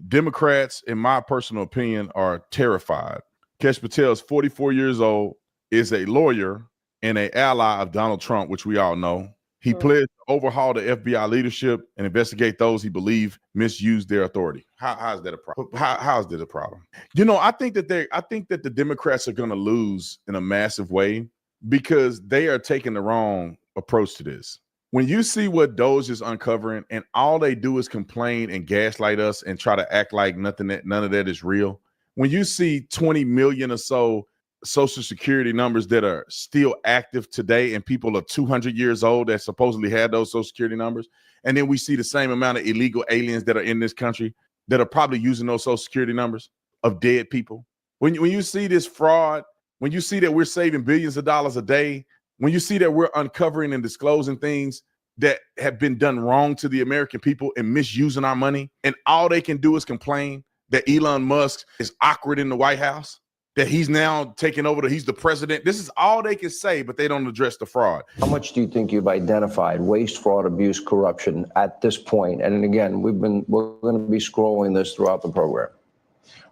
Speaker 17: Democrats, in my personal opinion, are terrified. Kash Patel is 44 years old, is a lawyer and an ally of Donald Trump, which we all know. He pledged to overhaul the FBI leadership and investigate those he believed misused their authority. How is that a problem? How is that a problem? I think that the Democrats are going to lose in a massive way because they are taking the wrong approach to this. When you see what Doge is uncovering, and all they do is complain and gaslight us and try to act like none of that is real. When you see 20 million or so Social Security numbers that are still active today, and people are 200 years old that supposedly had those Social Security numbers, and then we see the same amount of illegal aliens that are in this country that are probably using those Social Security numbers of dead people. When you see this fraud, when you see that we're saving billions of dollars a day, when you see that we're uncovering and disclosing things that have been done wrong to the American people and misusing our money, and all they can do is complain that Elon Musk is awkward in the White House, that he's now taking over, he's the president. This is all they can say, but they don't address the fraud.
Speaker 22: How much do you think you've identified waste, fraud, abuse, corruption at this point? And then again, we're going to be scrolling this throughout the program.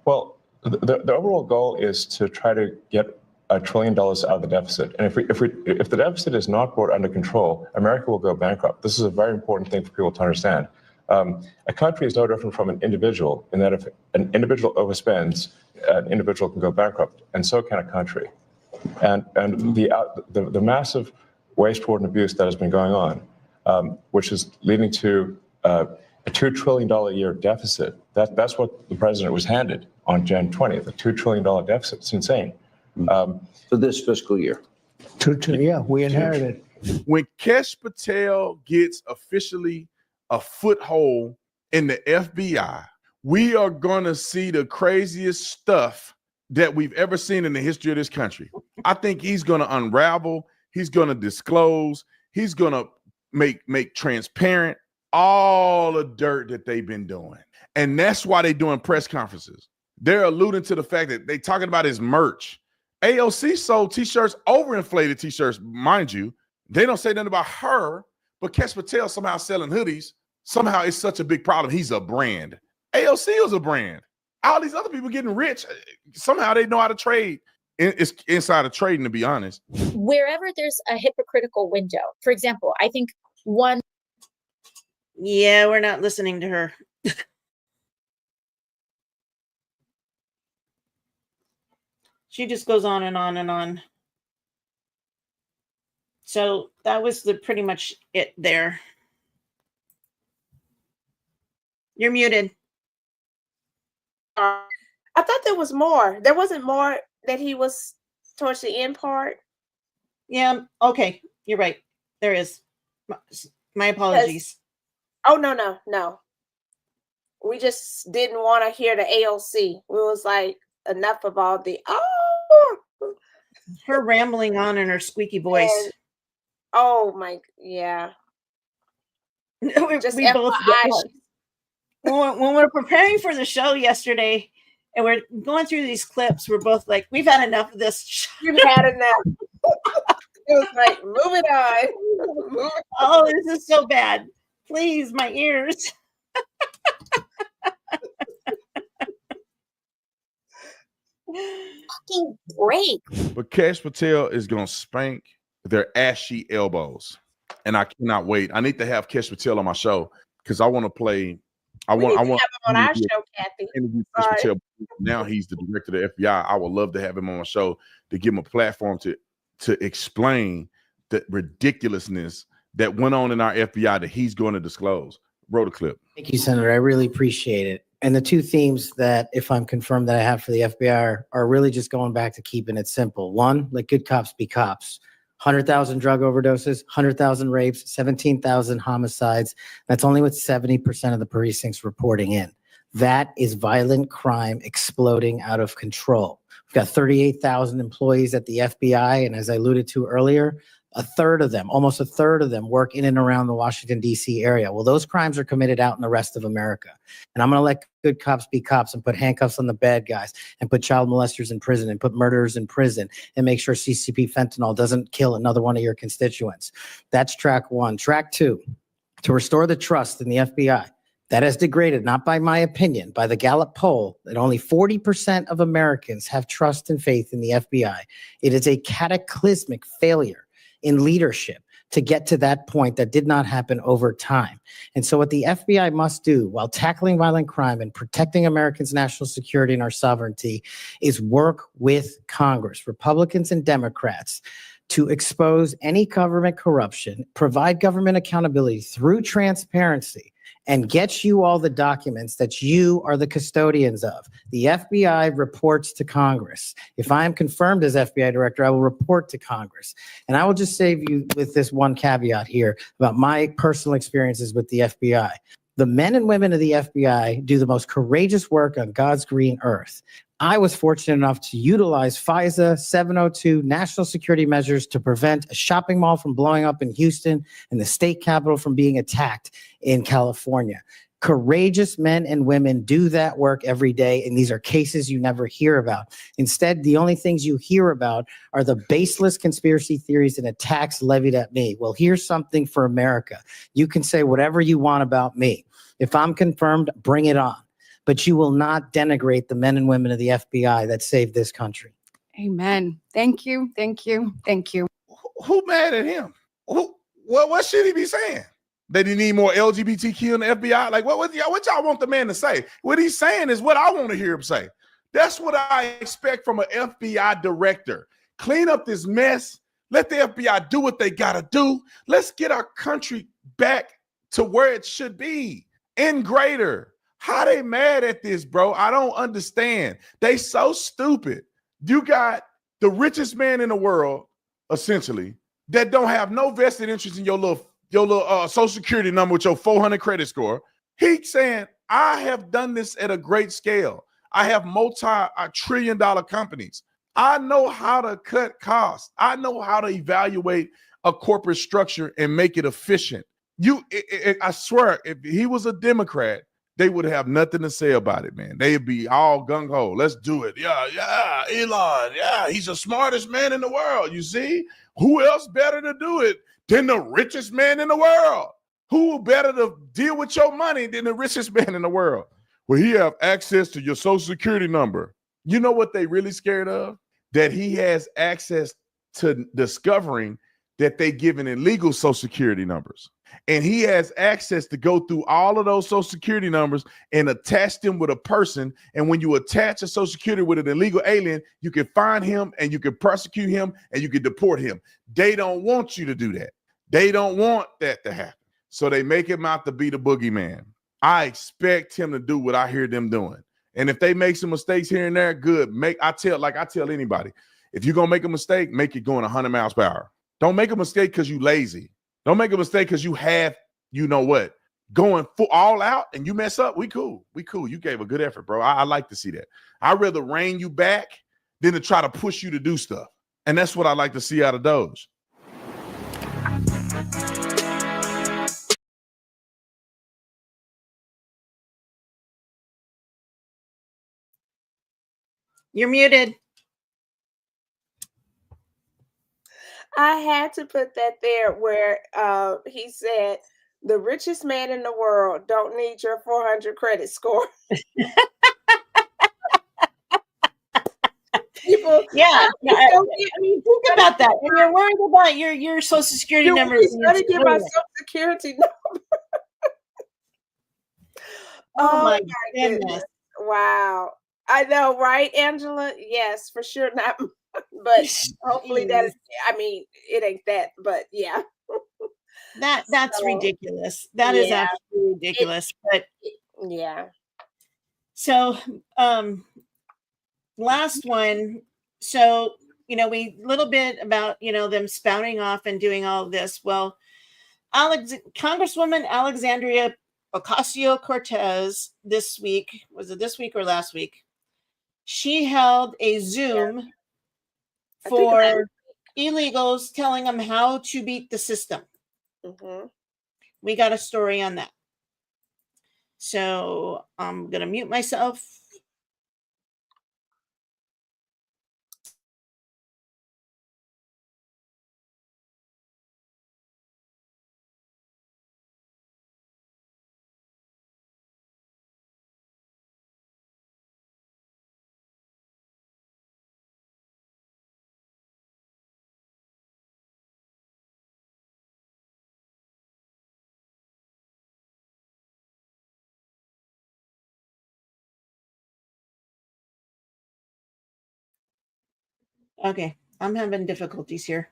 Speaker 23: Well, the overall goal is to try to get $1 trillion out of the deficit. And if the deficit is not brought under control, America will go bankrupt. This is a very important thing for people to understand. A country is no different from an individual in that if an individual overspends, an individual can go bankrupt, and so can a country. And the massive waste, fraud, and abuse that has been going on, which is leading to a $2 trillion a year deficit. That's what the president was handed on Jan 20th, a $2 trillion deficit. It's insane.
Speaker 22: For this fiscal year.
Speaker 12: Yeah, we inherited.
Speaker 17: When Kesh Patel gets officially a foothold in the FBI, we are going to see the craziest stuff that we've ever seen in the history of this country. I think he's going to unravel. He's going to disclose. He's going to make transparent all the dirt that they've been doing. And that's why they're doing press conferences. They're alluding to the fact that they're talking about his merch. AOC sold T-shirts, overinflated T-shirts, mind you. They don't say nothing about her, but Kesh Patel somehow selling hoodies. Somehow it's such a big problem. He's a brand. AOC was a brand. All these other people getting rich. Somehow they know how to trade. It's inside of trading, to be honest.
Speaker 1: Wherever there's a hypocritical window, for example, I think one.
Speaker 2: Yeah, we're not listening to her. She just goes on and on and on. So that was pretty much it there. You're muted.
Speaker 4: I thought there was more. There wasn't more that he was towards the end part.
Speaker 2: Yeah, okay. You're right. There is. My apologies.
Speaker 4: Oh, no. We just didn't want to hear the AOC. We was like, enough of all the,
Speaker 2: her rambling on in her squeaky voice.
Speaker 4: And, oh, my, yeah.
Speaker 2: we both when we're preparing for the show yesterday and we're going through these clips, we're both like, we've had enough of this.
Speaker 4: You've had enough. It was like, move it on.
Speaker 2: Oh, this is so bad. Please, my ears.
Speaker 1: Fucking break.
Speaker 17: But Kesh Patel is going to spank their ashy elbows. And I cannot wait. I need to have Kesh Patel on my show because I want to play. I want
Speaker 4: have him on our show, Kathy.
Speaker 17: Kesh Patel. Now he's the director of the FBI. I would love to have him on my show to give him a platform to explain the ridiculousness that went on in our FBI that he's going to disclose. Roll the clip.
Speaker 21: Thank you, Senator. I really appreciate it. And the two themes that, if I'm confirmed, that I have for the FBI are really just going back to keeping it simple. One, let good cops be cops. 100,000 drug overdoses, 100,000 rapes, 17,000 homicides. That's only with 70% of the precincts reporting in. That is violent crime exploding out of control. We've got 38,000 employees at the FBI. And as I alluded to earlier, almost a third of them work in and around the Washington, D.C. area. Well, those crimes are committed out in the rest of America. And I'm going to let good cops be cops and put handcuffs on the bad guys and put child molesters in prison and put murderers in prison and make sure CCP fentanyl doesn't kill another one of your constituents. That's track one. Track two, to restore the trust in the FBI. That has degraded, not by my opinion, by the Gallup poll, that only 40% of Americans have trust and faith in the FBI. It is a cataclysmic failure in leadership to get to that point that did not happen over time. And so what the FBI must do while tackling violent crime and protecting Americans' national security and our sovereignty is work with Congress, Republicans and Democrats, to expose any government corruption, provide government accountability through transparency, and get you all the documents that you are the custodians of. The FBI reports to Congress. If I am confirmed as FBI director, I will report to Congress. And I will just save you with this one caveat here about my personal experiences with the FBI. The men and women of the FBI do the most courageous work on God's green earth. I was fortunate enough to utilize FISA 702 national security measures to prevent a shopping mall from blowing up in Houston and the state capitol from being attacked in California. Courageous men and women do that work every day, and these are cases you never hear about. Instead, the only things you hear about are the baseless conspiracy theories and attacks levied at me. Well, here's something for America. You can say whatever you want about me. If I'm confirmed, bring it on. But you will not denigrate the men and women of the FBI that saved this country.
Speaker 3: Amen. Thank you. Thank you. Thank you.
Speaker 17: Who mad at him? What should he be saying? They didn't need more LGBTQ in the FBI. Like, what y'all want the man to say? What he's saying is what I want to hear him say. That's what I expect from an FBI director. Clean up this mess. Let the FBI do what they got to do. Let's get our country back to where it should be and greater. How they mad at this, bro? I don't understand. They so stupid. You got the richest man in the world, essentially, that don't have no vested interest in your little social security number with your 400 credit score. He's saying, I have done this at a great scale. I have multi-trillion-dollar companies. I know how to cut costs. I know how to evaluate a corporate structure and make it efficient. I swear, if he was a Democrat, they would have nothing to say about it, man. They'd be all gung-ho. Let's do it. Yeah, Elon. Yeah, he's the smartest man in the world. You see? Who else better to do it than the richest man in the world? Who better to deal with your money than the richest man in the world? Well, he have access to your social security number. You know what they really scared of? That he has access to discovering that they giving illegal social security numbers. And he has access to go through all of those social security numbers and attach them with a person. And when you attach a social security with an illegal alien, you can find him and you can prosecute him and you can deport him. They don't want you to do that. They don't want that to happen. So they make him out to be the boogeyman. I expect him to do what I hear them doing. And if they make some mistakes here and there, good. I tell anybody, if you're going to make a mistake, make it going 100 miles per hour. Don't make a mistake because you lazy. Don't make a mistake because you have, you know what, going full all out and you mess up. We cool. You gave a good effort, bro. I like to see that. I'd rather rein you back than to try to push you to do stuff. And that's what I like to see out of Doge.
Speaker 2: You're muted.
Speaker 4: I had to put that there where he said, the richest man in the world don't need your 400 credit score. People,
Speaker 2: I mean, think about that. When you're worried about your social security number,
Speaker 4: trying to get my social security number.
Speaker 2: Oh my goodness.
Speaker 4: Wow. I know, right, Angela? Yes, for sure not. But hopefully that is, I mean, it ain't that, but yeah.
Speaker 2: That's
Speaker 4: So,
Speaker 2: ridiculous. That is
Speaker 4: yeah.
Speaker 2: absolutely ridiculous.
Speaker 4: Yeah.
Speaker 2: So last one. So, we little bit about, them spouting off and doing all of this. Well, Congresswoman Alexandria Ocasio-Cortez this week, was it this week or last week? She held a Zoom for illegals telling them how to beat the system.
Speaker 4: Mm-hmm.
Speaker 2: We got a story on that. So I'm going to mute myself. Okay, I'm having difficulties here.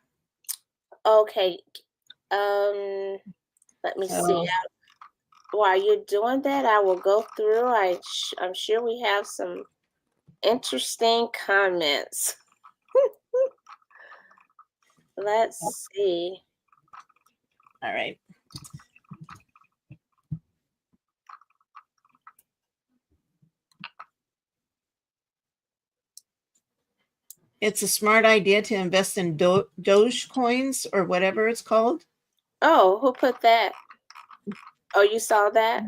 Speaker 4: Okay. Let me see. While you're doing that, I will go through. I'm sure we have some interesting comments. Let's see.
Speaker 2: All right. It's a smart idea to invest in Doge coins or whatever it's called.
Speaker 4: Oh, who put that? Oh, you saw that?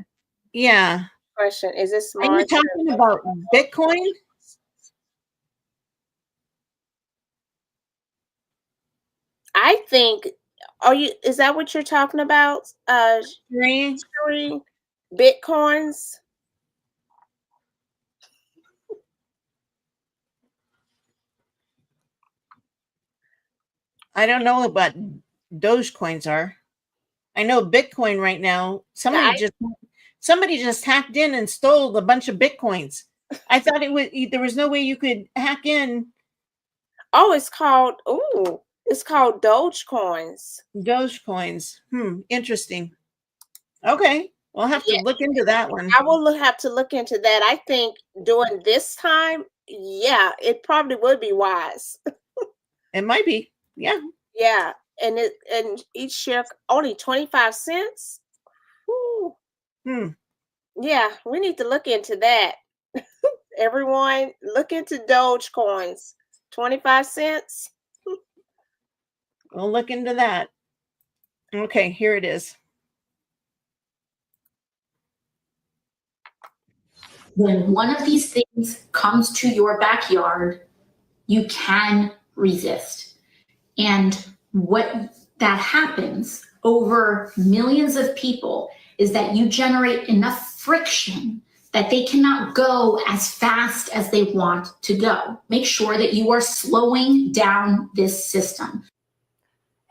Speaker 2: Yeah.
Speaker 4: Question. Is it smart?
Speaker 2: Are you talking about Bitcoin?
Speaker 4: I think, is that what you're talking about? Shereen? Bitcoins?
Speaker 2: I don't know what Doge coins are. I know Bitcoin right now. Somebody just hacked in and stole a bunch of Bitcoins. I thought there was no way you could hack in.
Speaker 4: Oh, it's called Dogecoins.
Speaker 2: Dogecoins. Interesting. Okay. We'll have to look into that one.
Speaker 4: I will have to look into that. I think during this time, yeah, it probably would be wise.
Speaker 2: It might be. Yeah.
Speaker 4: Yeah. And each share only 25 cents. Whew. Yeah, we need to look into that. Everyone, look into Dogecoins. 25 cents.
Speaker 2: We'll look into that. Okay, here it is.
Speaker 5: When one of these things comes to your backyard, you can resist. And what that happens over millions of people is that you generate enough friction that they cannot go as fast as they want to go. Make sure that you are slowing down this system.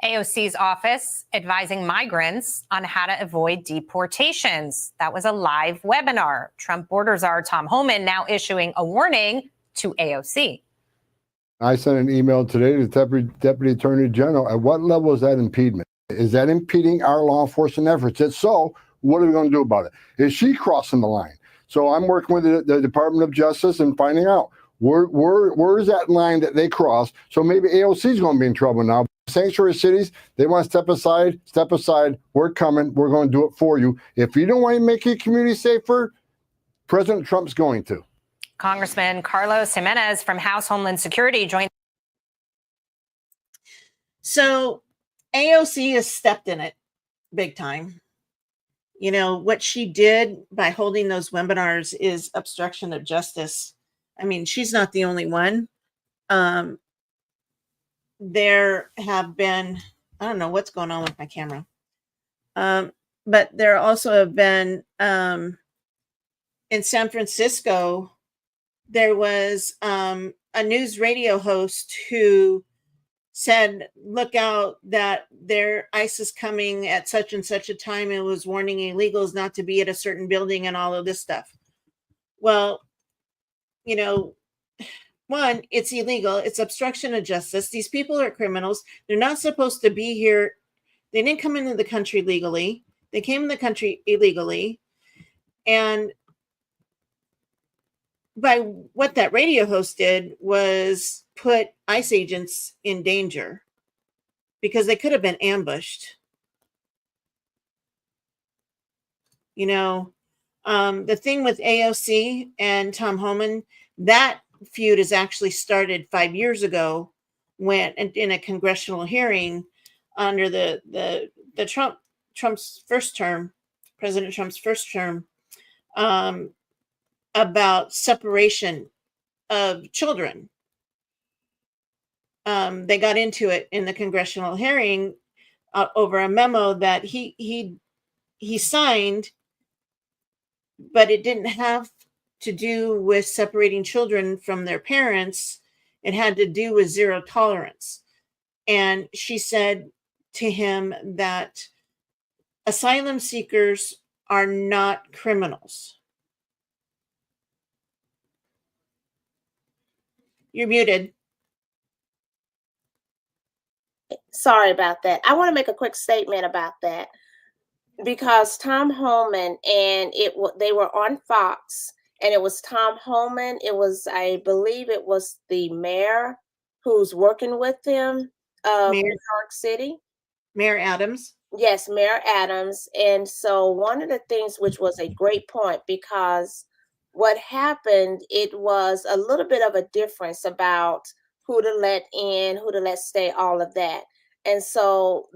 Speaker 6: AOC's office advising migrants on how to avoid deportations. That was a live webinar. Trump border czar Tom Homan now issuing a warning to AOC.
Speaker 7: I sent an email today to the Deputy Attorney General. At what level is that impediment? Is that impeding our law enforcement efforts? If so, what are we going to do about it? Is she crossing the line? So I'm working with the Department of Justice and finding out where is that line that they cross. So maybe AOC is going to be in trouble now. Sanctuary cities, they want to step aside. We're coming. We're going to do it for you. If you don't want to make your community safer, President Trump's going to.
Speaker 6: Congressman Carlos Jimenez from House Homeland Security joined.
Speaker 2: So AOC has stepped in it big time. You know, what she did by holding those webinars is obstruction of justice. I mean, she's not the only one. There have been, I don't know what's going on with my camera. But there also have been, in San Francisco, there was a news radio host who said, look out, that ICE is coming at such and such a time, and was warning illegals not to be at a certain building and all of this stuff. Well, you know, one, it's illegal. It's obstruction of justice. These people are criminals. They're not supposed to be here. They didn't come into the country legally. They came in the country illegally. And by what that radio host did was put ICE agents in danger because they could have been ambushed. You know, the thing with AOC and Tom Homan, that feud is actually started 5 years ago when in a congressional hearing under the Trump's first term, President Trump's first term, about separation of children. They got into it in the congressional hearing over a memo that he signed, but it didn't have to do with separating children from their parents. It had to do with zero tolerance. And she said to him that asylum seekers are not criminals. You're muted.
Speaker 4: Sorry about that. I want to make a quick statement about that because Tom Homan and they were on Fox, and it was Tom Homan. It was, I believe, it was the mayor who's working with him of New York City,
Speaker 2: Mayor Adams.
Speaker 4: Yes, Mayor Adams. And so one of the things, which was a great point, because what happened, it was a little bit of a difference about who to let in, who to let stay, all of that. And so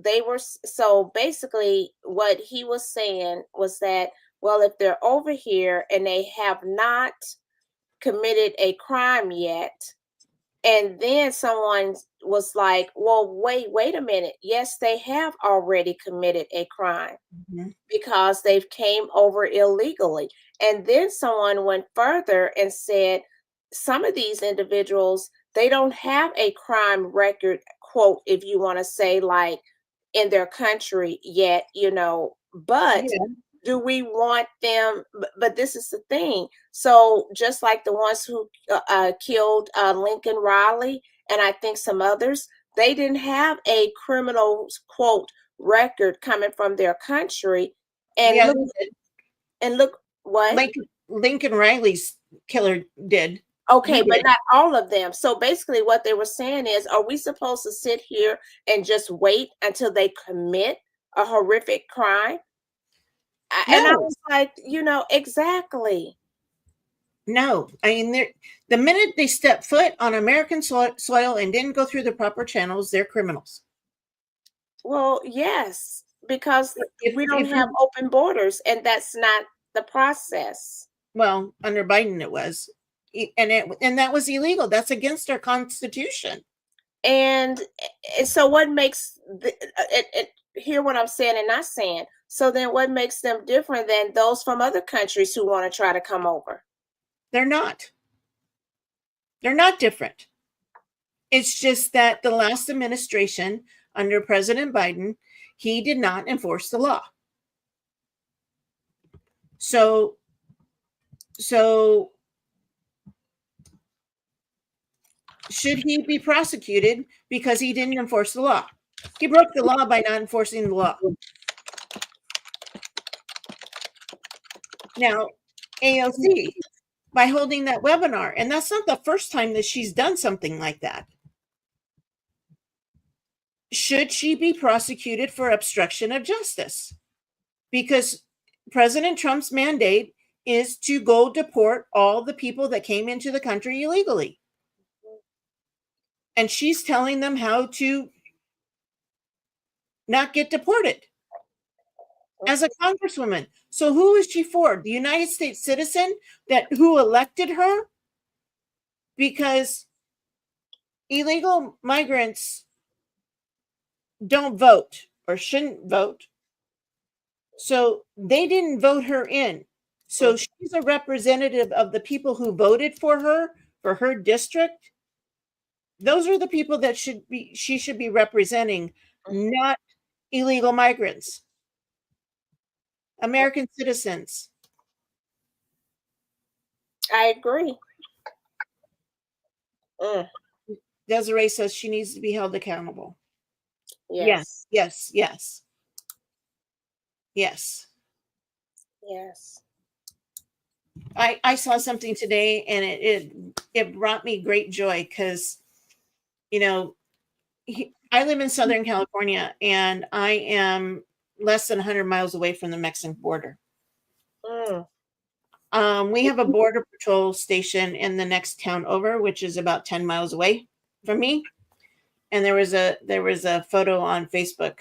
Speaker 4: so basically what he was saying was that, well, if they're over here and they have not committed a crime yet, and then someone was like, well, wait a minute. Yes, they have already committed a crime because they've came over illegally. And then someone went further and said, some of these individuals, they don't have a crime record, quote, if you want to say, like in their country yet, but
Speaker 2: Yeah.
Speaker 4: do we want them? But this is the thing. So just like the ones who killed Lincoln Riley, and I think some others, they didn't have a criminal quote record coming from their country. And
Speaker 2: Yeah,
Speaker 4: look,
Speaker 2: they did.
Speaker 4: and look what?
Speaker 2: Lincoln Riley's killer did.
Speaker 4: Okay,
Speaker 2: He
Speaker 4: but
Speaker 2: did.
Speaker 4: not all of them. So basically, what they were saying is, are we supposed to sit here and just wait until they commit a horrific crime? And I
Speaker 2: No.
Speaker 4: was like, exactly.
Speaker 2: No, I mean, the minute they step foot on American soil and didn't go through the proper channels, they're criminals.
Speaker 4: Well, yes, because we don't
Speaker 2: If
Speaker 4: have open borders, and that's not the process.
Speaker 2: well, under Biden it was, and that was illegal. That's against our Constitution.
Speaker 4: And so, what makes hear what I'm saying and not saying? So then, what makes them different than those from other countries who want to try to come over?
Speaker 2: They're not. They're not different. It's just that the last administration under President Biden, he did not enforce the law. So should he be prosecuted because he didn't enforce the law? He broke the law by not enforcing the law. Now, AOC, by holding that webinar, and that's not the first time that she's done something like that. Should she be prosecuted for obstruction of justice? Because President Trump's mandate is to go deport all the people that came into the country illegally. And she's telling them how to not get deported as a congresswoman. So who is she for? The United States citizen who elected her? Because illegal migrants don't vote or shouldn't vote. So they didn't vote her in. So she's a representative of the people who voted for her district. Those are the people that she should be representing, not illegal migrants, American citizens.
Speaker 4: I agree.
Speaker 2: Desiree says she needs to be held accountable.
Speaker 4: Yes.
Speaker 2: Yes. Yes. Yes.
Speaker 4: Yes.
Speaker 2: I saw something today and it brought me great joy because, I live in Southern California and I am less than 100 miles away from the Mexican border. We have a border patrol station in the next town over, which is about 10 miles away from me. And there was a photo on Facebook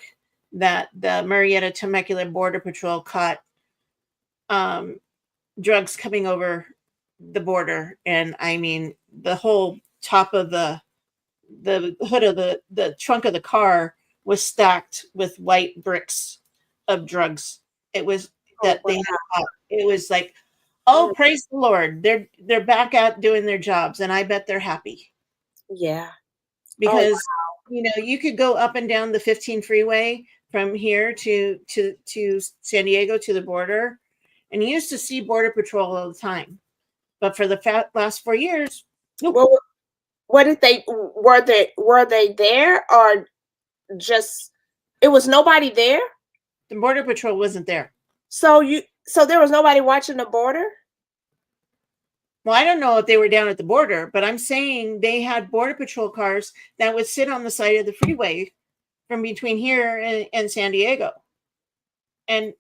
Speaker 2: that the Murrieta Temecula Border Patrol caught drugs coming over the border. And I mean, the whole top of the hood of the trunk of the car was stacked with white bricks of drugs. It was that they had caught. It was like, oh, praise the Lord. They're back out doing their jobs. And I bet they're happy.
Speaker 4: Yeah.
Speaker 2: Because you could go up and down the 15 freeway from here to San Diego to the border, and you used to see Border Patrol all the time. But for the last 4 years,
Speaker 4: well, what did they were they there or just it was nobody there?
Speaker 2: The Border Patrol wasn't there.
Speaker 4: So there was nobody watching the border?
Speaker 2: Well, I don't know if they were down at the border, but I'm saying they had Border Patrol cars that would sit on the side of the freeway from between here and San Diego. And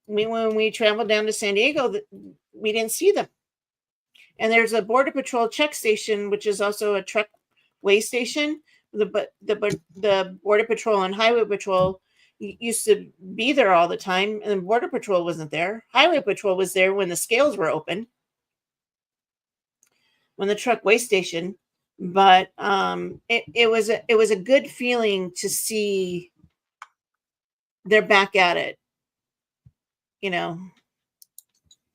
Speaker 2: when we traveled down to San Diego, we didn't see them. And there's a Border Patrol check station, which is also a truck weigh station. The Border Patrol and Highway Patrol used to be there all the time, and Border Patrol wasn't there. Highway Patrol was there when the scales were open, when the truck weigh station. But it was a good feeling to see they're back at it,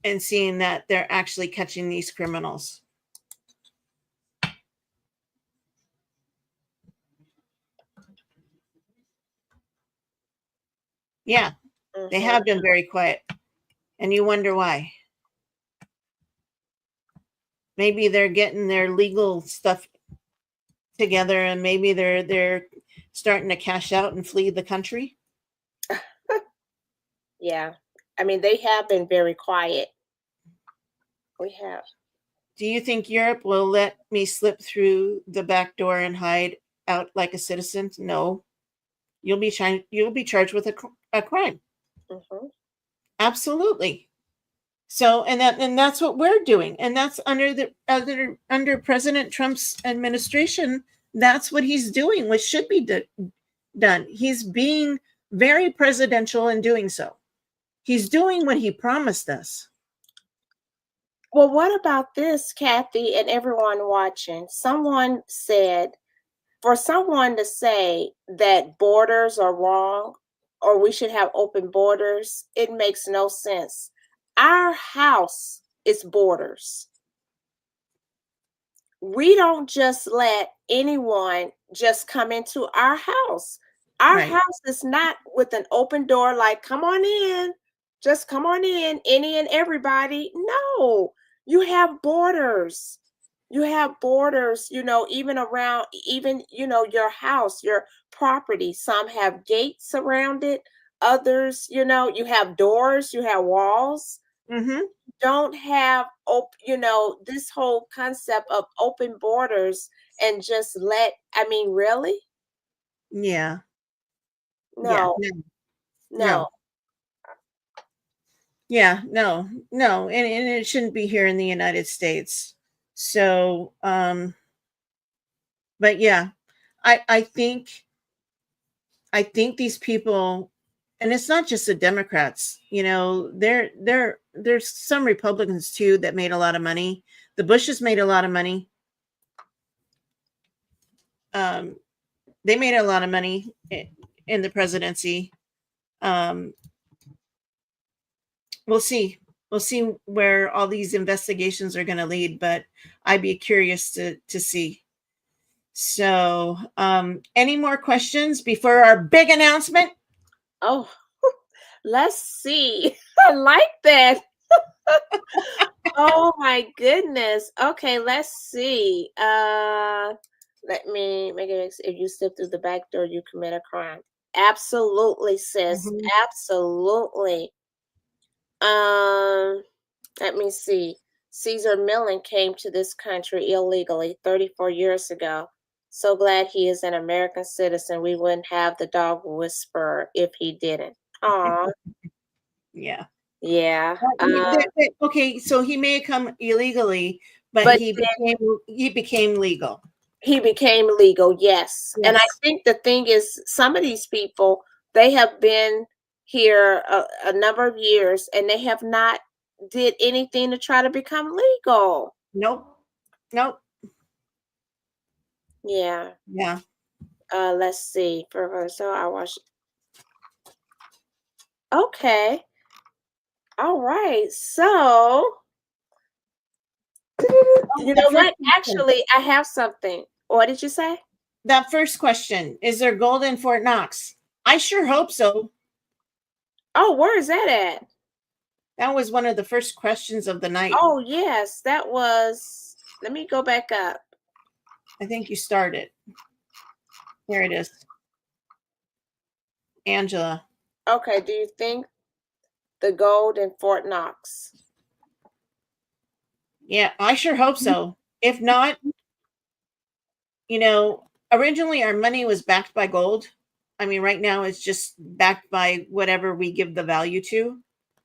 Speaker 2: and seeing that they're actually catching these criminals. Yeah, they have been very quiet. And you wonder why. Maybe they're getting their legal stuff together, and maybe they're starting to cash out and flee the country.
Speaker 4: Yeah. I mean, they have been very quiet. We have.
Speaker 2: Do you think Europe will let me slip through the back door and hide out like a citizen? No. You'll be charged with a crime.
Speaker 4: Mhm.
Speaker 2: Absolutely. So, and that's what we're doing, and that's under President Trump's administration. That's what he's doing, which should be done. He's being very presidential in doing so. He's doing what he promised us.
Speaker 4: Well, what about this, Kathy, and everyone watching? Someone said, for someone to say that borders are wrong or we should have open borders, it makes no sense. Our house is borders. We don't just let anyone just come into our house. Our
Speaker 2: Right.
Speaker 4: house is not with an open door, like, come on in, just come on in, any and everybody. No, you have borders. You have borders, even around, your house, your property. Some have gates around it. Others, you have doors, you have walls.
Speaker 2: Mm-hmm.
Speaker 4: Don't have this whole concept of open borders and just really?
Speaker 2: Yeah.
Speaker 4: No.
Speaker 2: Yeah.
Speaker 4: No.
Speaker 2: Yeah, no, and it shouldn't be here in the United States. So, but yeah, I think these people, and it's not just the Democrats. There's some Republicans too that made a lot of money. The Bushes made a lot of money. They made a lot of money in the presidency. We'll see. We'll see where all these investigations are going to lead, but I'd be curious to see. So, any more questions before our big announcement?
Speaker 4: Oh, let's see. I like that. Oh my goodness. Okay, let's see. Let me make it. If you slip through the back door, you commit a crime. Absolutely, sis. Absolutely. Let me see. Caesar Millen came to this country illegally 34 years ago. So glad he is an American citizen. We wouldn't have the dog whisperer if he didn't. Aw.
Speaker 2: Yeah.
Speaker 4: Yeah.
Speaker 2: Okay, so he may have come illegally, but
Speaker 4: But
Speaker 2: he became legal.
Speaker 4: He became legal, yes. And I think the thing is, some of these people, they have been here a number of years and they have not did anything to try to become legal.
Speaker 2: Nope.
Speaker 4: Yeah.
Speaker 2: Yeah.
Speaker 4: Let's see. So I watched. Okay. All right. So you know what? Actually, I have something. What did you say?
Speaker 2: That first question, is there gold in Fort Knox? I sure hope so.
Speaker 4: Oh, where is that at?
Speaker 2: That was one of the first questions of the night.
Speaker 4: Oh, yes, that was. Let me go back up.
Speaker 2: I think you started. Here it is. Angela.
Speaker 4: Okay, do you think the gold in Fort Knox?
Speaker 2: Yeah, I sure hope so. If not, originally our money was backed by gold. I mean, right now it's just backed by whatever we give the value to.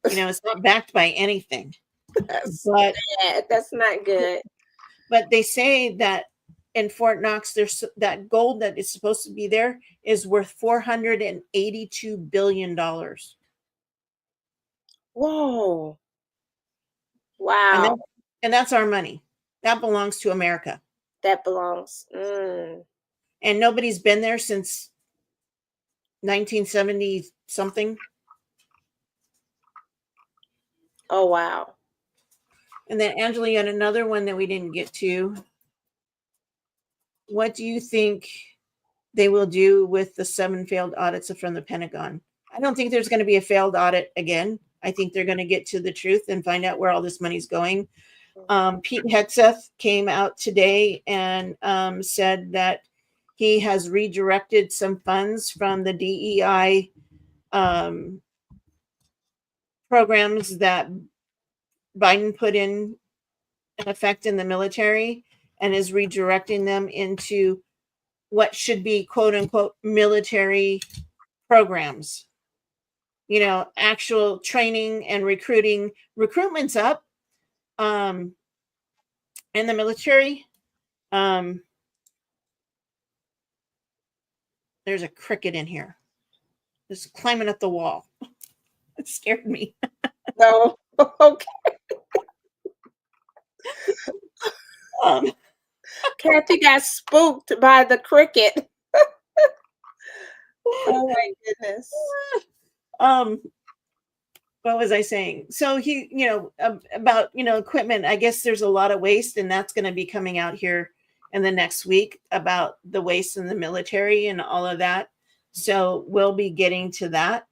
Speaker 2: It's not backed by anything.
Speaker 4: That's not good.
Speaker 2: But they say that in Fort Knox, there's that gold that is supposed to be there is worth $482 billion.
Speaker 4: Whoa. Wow.
Speaker 2: And that's our money. That belongs to America.
Speaker 4: That belongs.
Speaker 2: And nobody's been there since 1970 something.
Speaker 4: Oh, wow.
Speaker 2: And then, Angela, you had another one that we didn't get to. What do you think they will do with the 7 failed audits from the Pentagon? I don't think there's going to be a failed audit again. I think they're going to get to the truth and find out where all this money's going. Pete Hegseth came out today and said that he has redirected some funds from the DEI programs that Biden put in effect in the military and is redirecting them into what should be quote unquote military programs. You know, actual training and recruiting. Recruitment's up in the military. There's a cricket in here. It's climbing up the wall. It scared me.
Speaker 4: No, okay. Kathy got spooked by the cricket. Oh my goodness.
Speaker 2: What was I saying? So he, about, equipment, I guess there's a lot of waste, and that's going to be coming out here in the next week about the waste in the military and all of that. So we'll be getting to that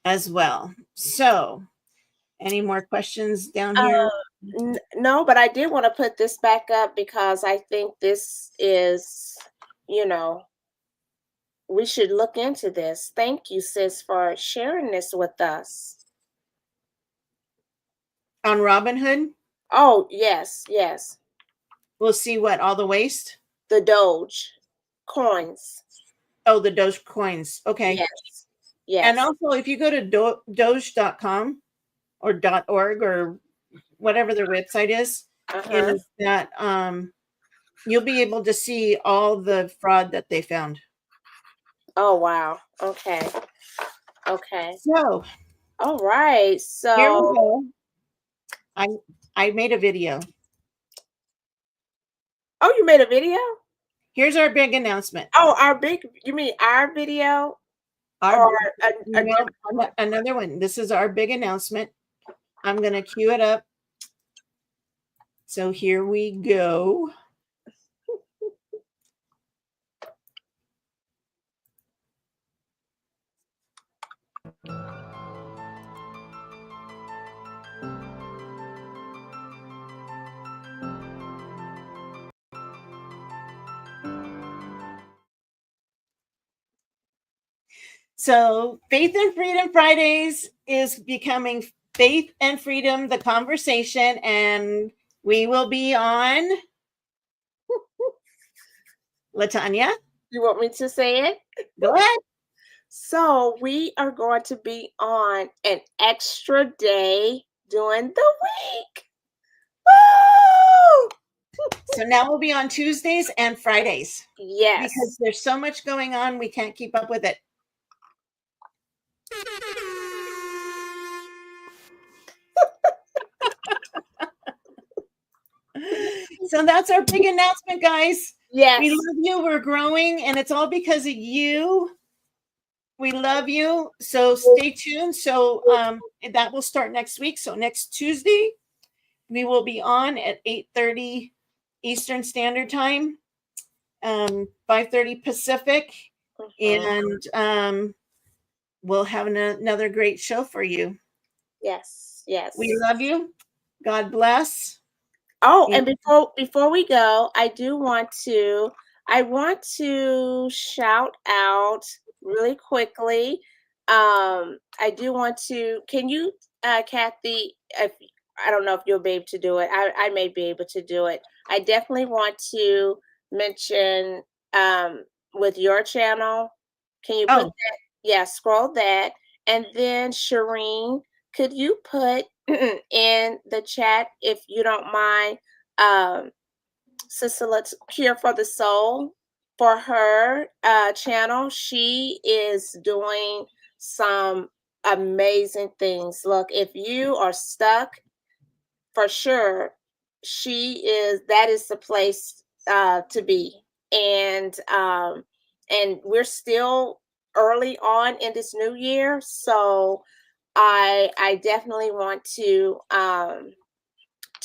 Speaker 2: as well. So any more questions down here?
Speaker 4: No, but I did want to put this back up because I think this is, we should look into this. Thank you, sis, for sharing this with us.
Speaker 2: On Robinhood?
Speaker 4: Oh, yes, yes.
Speaker 2: We'll see what, all the waste?
Speaker 4: The Doge coins.
Speaker 2: Oh, the Doge coins. Okay.
Speaker 4: Yes. Yes.
Speaker 2: And also, if you go to doge.com or .org or whatever their website is, is that you'll be able to see all the fraud that they found.
Speaker 4: Oh, wow. Okay. Okay.
Speaker 2: So,
Speaker 4: all right. So
Speaker 2: here we go. I made a video.
Speaker 4: Oh, you made a video?
Speaker 2: Here's our big announcement.
Speaker 4: Oh, you mean our video?
Speaker 2: Another one. This is our big announcement. I'm going to cue it up. So here we go. So Faith and Freedom Fridays is becoming Faith and Freedom, the conversation, and we will be on LaTanya.
Speaker 4: You want me to say it?
Speaker 2: Go ahead.
Speaker 4: So we are going to be on an extra day during the week. Woo!
Speaker 2: So now we'll be on Tuesdays and Fridays.
Speaker 4: Yes.
Speaker 2: Because there's so much going on, we can't keep up with it. So that's our big announcement, guys.
Speaker 4: Yes.
Speaker 2: We love you. We're growing, and it's all because of you. We love you. So stay tuned. So that will start next week. So next Tuesday, we will be on at 8:30 Eastern Standard Time, 5:30 Pacific, and we'll have another great show for you.
Speaker 4: Yes. Yes.
Speaker 2: We love you. God bless.
Speaker 4: Oh, and before we go, I want to shout out really quickly. I do want to. Can you, Kathy? I don't know if you'll be able to do it. I may be able to do it. I definitely want to mention with your channel. Can you put that? Yeah, scroll that, and then Shireen, could you put in the chat, if you don't mind, Sister Let's Cure for the Soul, for her channel. She is doing some amazing things. Look, if you are stuck, for sure, that is the place to be. And we're still early on in this new year, so I definitely want to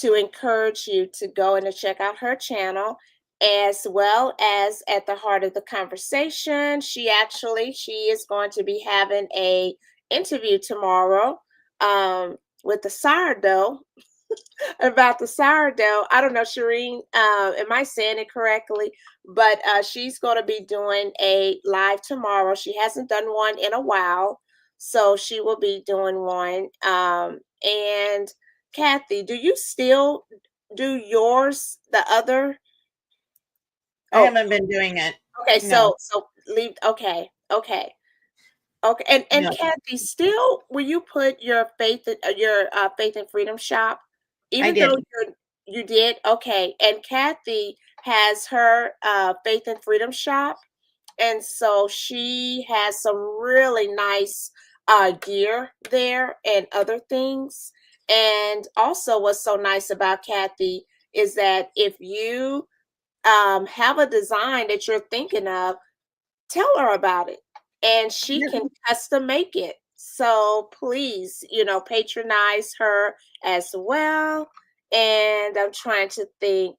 Speaker 4: encourage you to go and to check out her channel. as well as at the heart of the conversation. She is going to be having a interview tomorrow with the sourdough about the sourdough. I don't know, Shireen, am I saying it correctly? But she's going to be doing a live tomorrow. She hasn't done one in a while, so she will be doing one. And Kathy, do you still do yours, the other?
Speaker 2: I haven't been doing it.
Speaker 4: Okay,
Speaker 2: No.
Speaker 4: so leave. Okay. And
Speaker 2: No.
Speaker 4: Kathy, still, will you put your faith and freedom shop? Even
Speaker 2: did.
Speaker 4: though you did, okay. And Kathy has her faith and freedom shop, and so she has some really nice gear there and other things. And also, what's so nice about Kathy is that if you have a design that you're thinking of, tell her about it and she can custom make it. So please, patronize her as well. And I'm trying to think.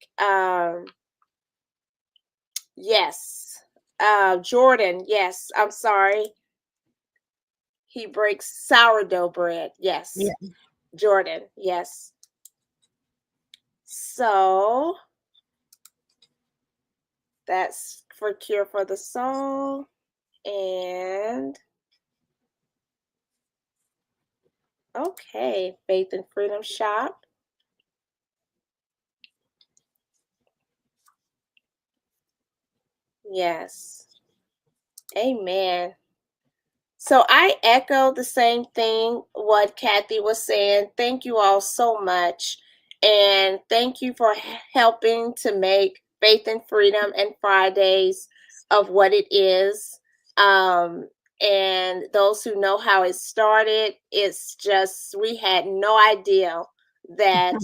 Speaker 4: Yes. Jordan, yes. I'm sorry. He breaks sourdough bread. Yes.
Speaker 2: Yeah.
Speaker 4: Jordan, yes. So that's for Cure for the Soul. And okay, Faith and Freedom Shop. Yes. Amen. So I echo the same thing what Kathy was saying. Thank you all so much. And thank you for helping to make Faith and Freedom and Fridays of what it is. And those who know how it started, it's just, we had no idea that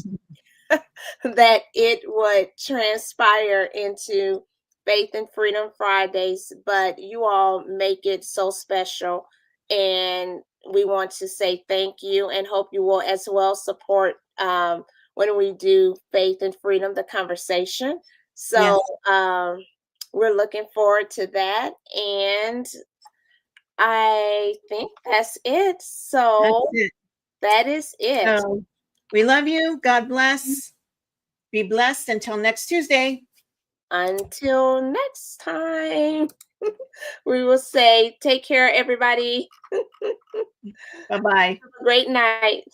Speaker 4: that it would transpire into Faith and Freedom Fridays, but you all make it so special. And we want to say thank you and hope you will as well support when we do Faith and Freedom, the conversation. So we're looking forward to that. And I think that's it. So that is it.
Speaker 2: So, we love you. God bless. Be blessed until next Tuesday.
Speaker 4: Until next time, we will say take care, everybody.
Speaker 2: Bye-bye.
Speaker 4: Great night.